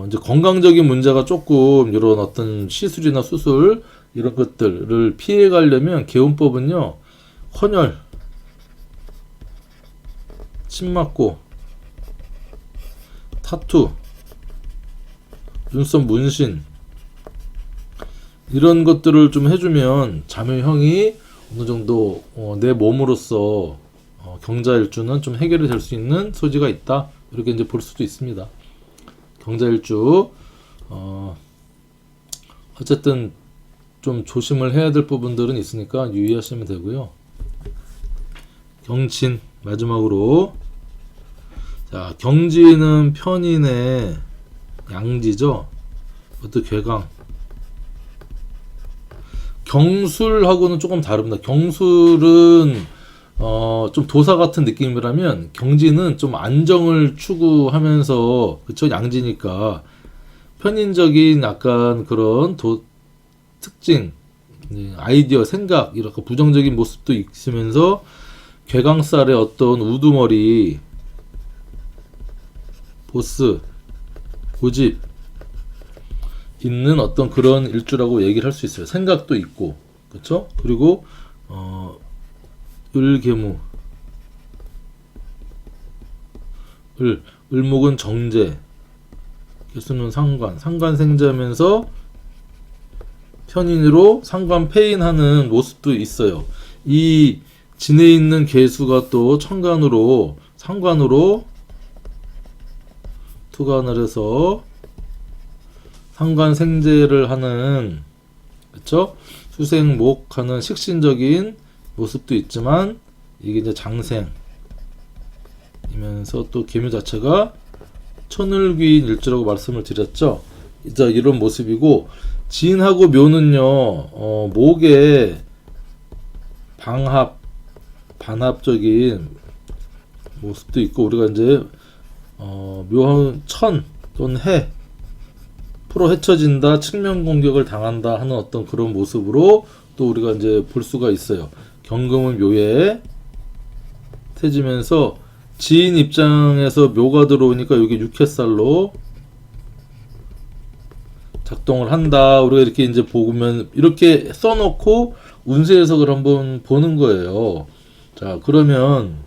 Speaker 1: 이제 건강적인 문제가 조금 이런 어떤 시술이나 수술 이런 것들을 피해 가려면 개운법은요, 헌혈, 침 맞고, 타투, 눈썹 문신 이런 것들을 좀 해주면 자묘형이 어느 정도 내 몸으로서 경자일주는 좀 해결이 될 수 있는 소지가 있다. 이렇게 이제 볼 수도 있습니다. 경자일주 어쨌든 좀 조심을 해야 될 부분들은 있으니까 유의하시면 되고요. 경진 마지막으로, 자 경진은 편인의 양지죠. 그것도 괴강. 경술하고는 조금 다릅니다. 경술은 좀 도사 같은 느낌이라면 경진은 좀 안정을 추구하면서, 그쵸, 양지니까 편인적인 약간 그런 특징, 아이디어, 생각 이렇게 부정적인 모습도 있으면서 괴강살의 어떤 우두머리, 보스, 고집 있는 어떤 그런 일주라고 얘기를 할 수 있어요. 생각도 있고, 그렇죠? 그리고 을계무, 을목은 정제, 개수는 상관생제하면서 편인으로 상관패인하는 모습도 있어요. 이 진에 있는 개수가 또 천간으로 상관으로 투간을 해서 상관생제를 하는, 그쵸? 수생목하는 식신적인 모습도 있지만 이게 이제 장생이면서 또 계묘 자체가 천을귀인 일주라고 말씀을 드렸죠. 이제 이런 모습이고, 진하고 묘는요, 목에 반합적인 모습도 있고, 우리가 이제 묘한 천 또는 해 프로 헤쳐진다, 측면 공격을 당한다 하는 어떤 그런 모습으로 또 우리가 이제 볼 수가 있어요. 경금은 묘에 태지면서 지인 입장에서 묘가 들어오니까 여기 육해살로 작동을 한다. 우리가 이렇게 이제 보면 이렇게 써놓고 운세 해석을 한번 보는 거예요. 자, 그러면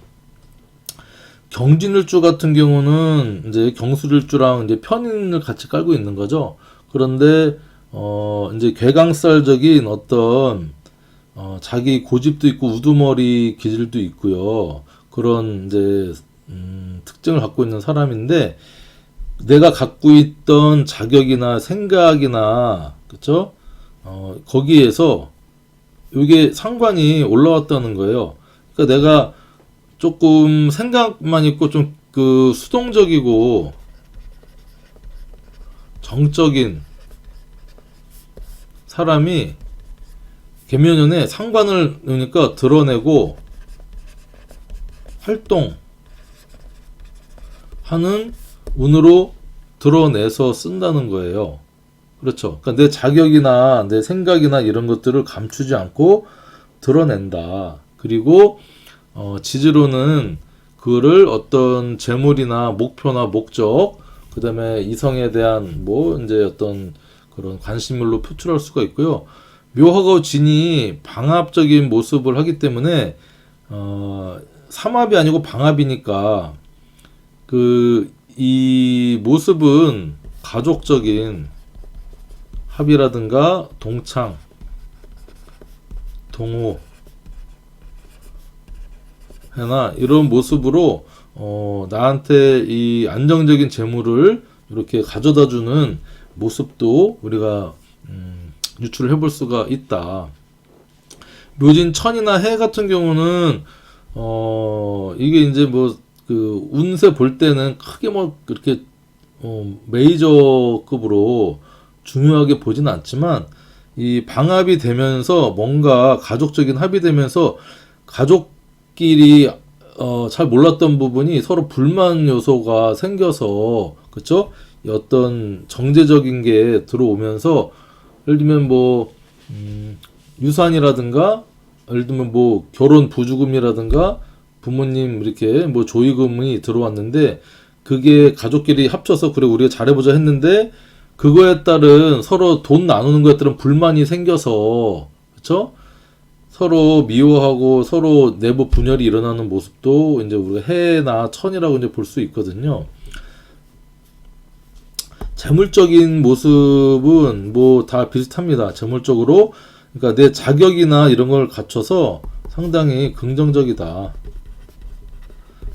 Speaker 1: 경진일주 같은 경우는 이제 경술일주랑 이제 편인을 같이 깔고 있는 거죠. 그런데 이제 괴강살적인 어떤 자기 고집도 있고 우두머리 기질도 있고요. 그런 이제 특징을 갖고 있는 사람인데 내가 갖고 있던 자격이나 생각이나 그쵸? 거기에서 이게 상관이 올라왔다는 거예요. 그러니까 내가 조금 생각만 있고 좀 그 수동적이고 정적인 사람이 계면연에 상관을 넣으니까 드러내고 활동하는 운으로 드러내서 쓴다는 거예요. 그렇죠. 그러니까 내 자격이나 내 생각이나 이런 것들을 감추지 않고 드러낸다. 그리고 지지로는 그를 어떤 재물이나 목표나 목적, 그 다음에 이성에 대한 뭐 이제 어떤 그런 관심물로 표출할 수가 있고요. 묘하고 진이 방합적인 모습을 하기 때문에 삼합이 아니고 방합이니까 그 이 모습은 가족적인 합이라든가 동창, 동호 나 이런 모습으로 나한테 이 안정적인 재물을 이렇게 가져다주는 모습도 우리가 유출을 해볼 수가 있다. 묘진 천이나 해 같은 경우는 이게 이제 뭐 그 운세 볼 때는 크게 뭐 그렇게 메이저급으로 중요하게 보지는 않지만 이 방합이 되면서 뭔가 가족적인 합이 되면서 가족끼리 잘 몰랐던 부분이 서로 불만 요소가 생겨서 그쵸? 어떤 정제적인 게 들어오면서 예를 들면 뭐 유산이라든가 예를 들면 뭐 결혼 부주금이라든가 부모님 이렇게 뭐 조의금이 들어왔는데 그게 가족끼리 합쳐서 그래 우리가 잘해보자 했는데 그거에 따른 서로 돈 나누는 거에 따른 불만이 생겨서 그쵸? 서로 미워하고 서로 내부 분열이 일어나는 모습도 이제 우리가 해나 천이라고 이제 볼 수 있거든요. 재물적인 모습은 뭐 다 비슷합니다. 재물적으로 그러니까 내 자격이나 이런 걸 갖춰서 상당히 긍정적이다.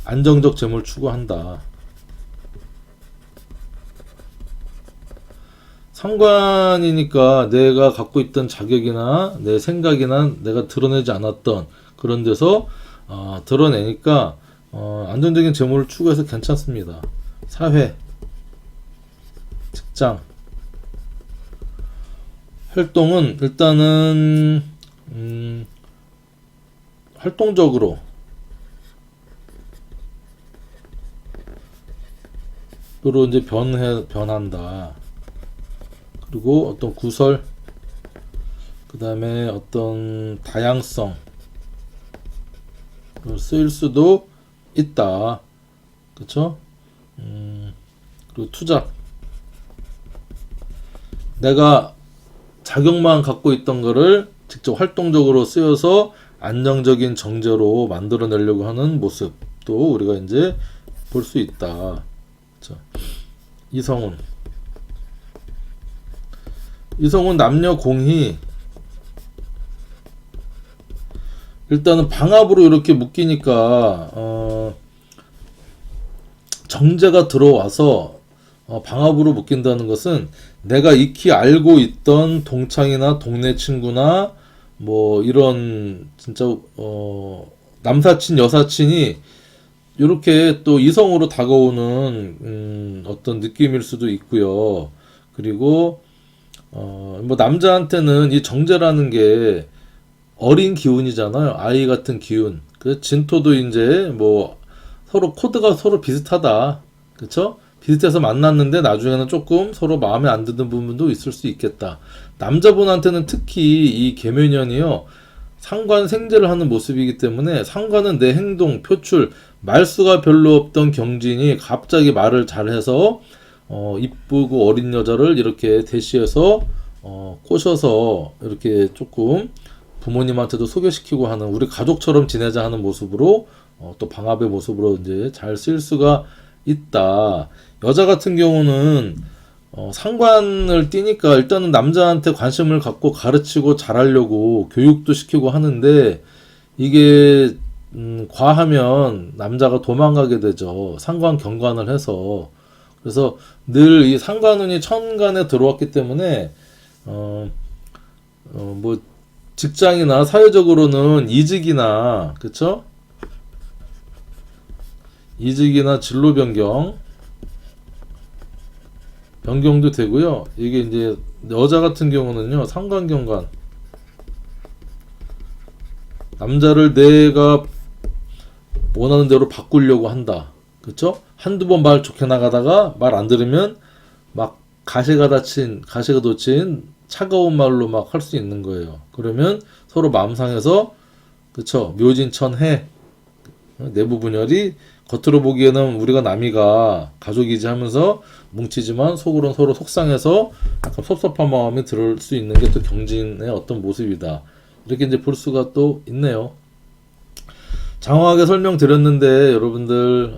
Speaker 1: 안정적 재물 추구한다. 상관이니까 내가 갖고 있던 자격이나 내 생각이나 내가 드러내지 않았던 그런 데서 드러내니까 안정적인 재물을 추구해서 괜찮습니다. 사회, 직장, 활동은 일단은 활동적으로 으로 이제 변한다. 그리고 어떤 구설, 그 다음에 어떤 다양성 쓰일 수도 있다. 그쵸? 그리고 투잡. 내가 자격만 갖고 있던 거를 직접 활동적으로 쓰여서 안정적인 정제로 만들어내려고 하는 모습도 우리가 이제 볼 수 있다. 그쵸? 이성운 남녀 공히 일단은 방합으로 이렇게 묶이니까 정제가 들어와서 방합으로 묶인다는 것은 내가 익히 알고 있던 동창이나 동네 친구나 뭐 이런 진짜 남사친 여사친이 이렇게 또 이성으로 다가오는 어떤 느낌일 수도 있고요. 그리고 뭐 남자한테는 이 정제라는 게 어린 기운이잖아요. 아이 같은 기운. 그 진토도 이제 뭐 서로 코드가 서로 비슷하다. 그쵸? 비슷해서 만났는데 나중에는 조금 서로 마음에 안 드는 부분도 있을 수 있겠다. 남자분한테는 특히 이 계면연이요. 상관 생제를 하는 모습이기 때문에 상관은 내 행동, 표출, 말수가 별로 없던 경진이 갑자기 말을 잘해서 이쁘고 어린 여자를 이렇게 대시해서 꼬셔서 이렇게 조금 부모님한테도 소개시키고 하는 우리 가족처럼 지내자 하는 모습으로 또 방합의 모습으로 이제 잘 쓸 수가 있다. 여자 같은 경우는 상관을 띄니까 일단은 남자한테 관심을 갖고 가르치고 잘하려고 교육도 시키고 하는데 이게 과하면 남자가 도망가게 되죠. 상관 경관을 해서. 그래서 늘 이 상관운이 천간에 들어왔기 때문에 뭐 직장이나 사회적으로는 이직이나 그쵸? 이직이나 진로 변경도 되고요. 이게 이제 여자 같은 경우는요. 상관 경관 남자를 내가 원하는 대로 바꾸려고 한다. 그쵸? 한두 번 말 좋게 나가다가 말 안 들으면 막 가시가 돋친 차가운 말로 막 할 수 있는 거예요. 그러면 서로 마음 상해서 그쵸? 묘진천해 내부 분열이 겉으로 보기에는 우리가 남이가 가족이지 하면서 뭉치지만 속으로는 서로 속상해서 약간 섭섭한 마음이 들 수 있는 게 또 경진의 어떤 모습이다. 이렇게 이제 볼 수가 또 있네요. 장황하게 설명드렸는데 여러분들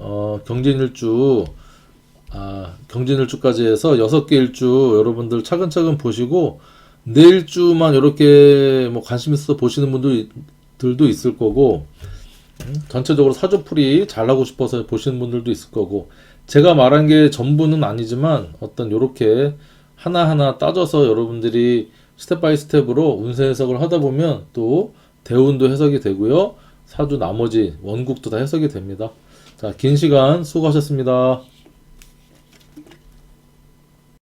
Speaker 1: 경진일주까지 해서 6개 일주 여러분들 차근차근 보시고 내 일주만 이렇게 뭐 관심 있어 보시는 분들도 있을 거고 전체적으로 사주풀이 잘하고 싶어서 보시는 분들도 있을 거고 제가 말한 게 전부는 아니지만 어떤 요렇게 하나하나 따져서 여러분들이 스텝 바이 스텝으로 운세 해석을 하다 보면 또 대운도 해석이 되고요. 사주 나머지 원국도 다 해석이 됩니다. 자, 긴 시간 수고하셨습니다.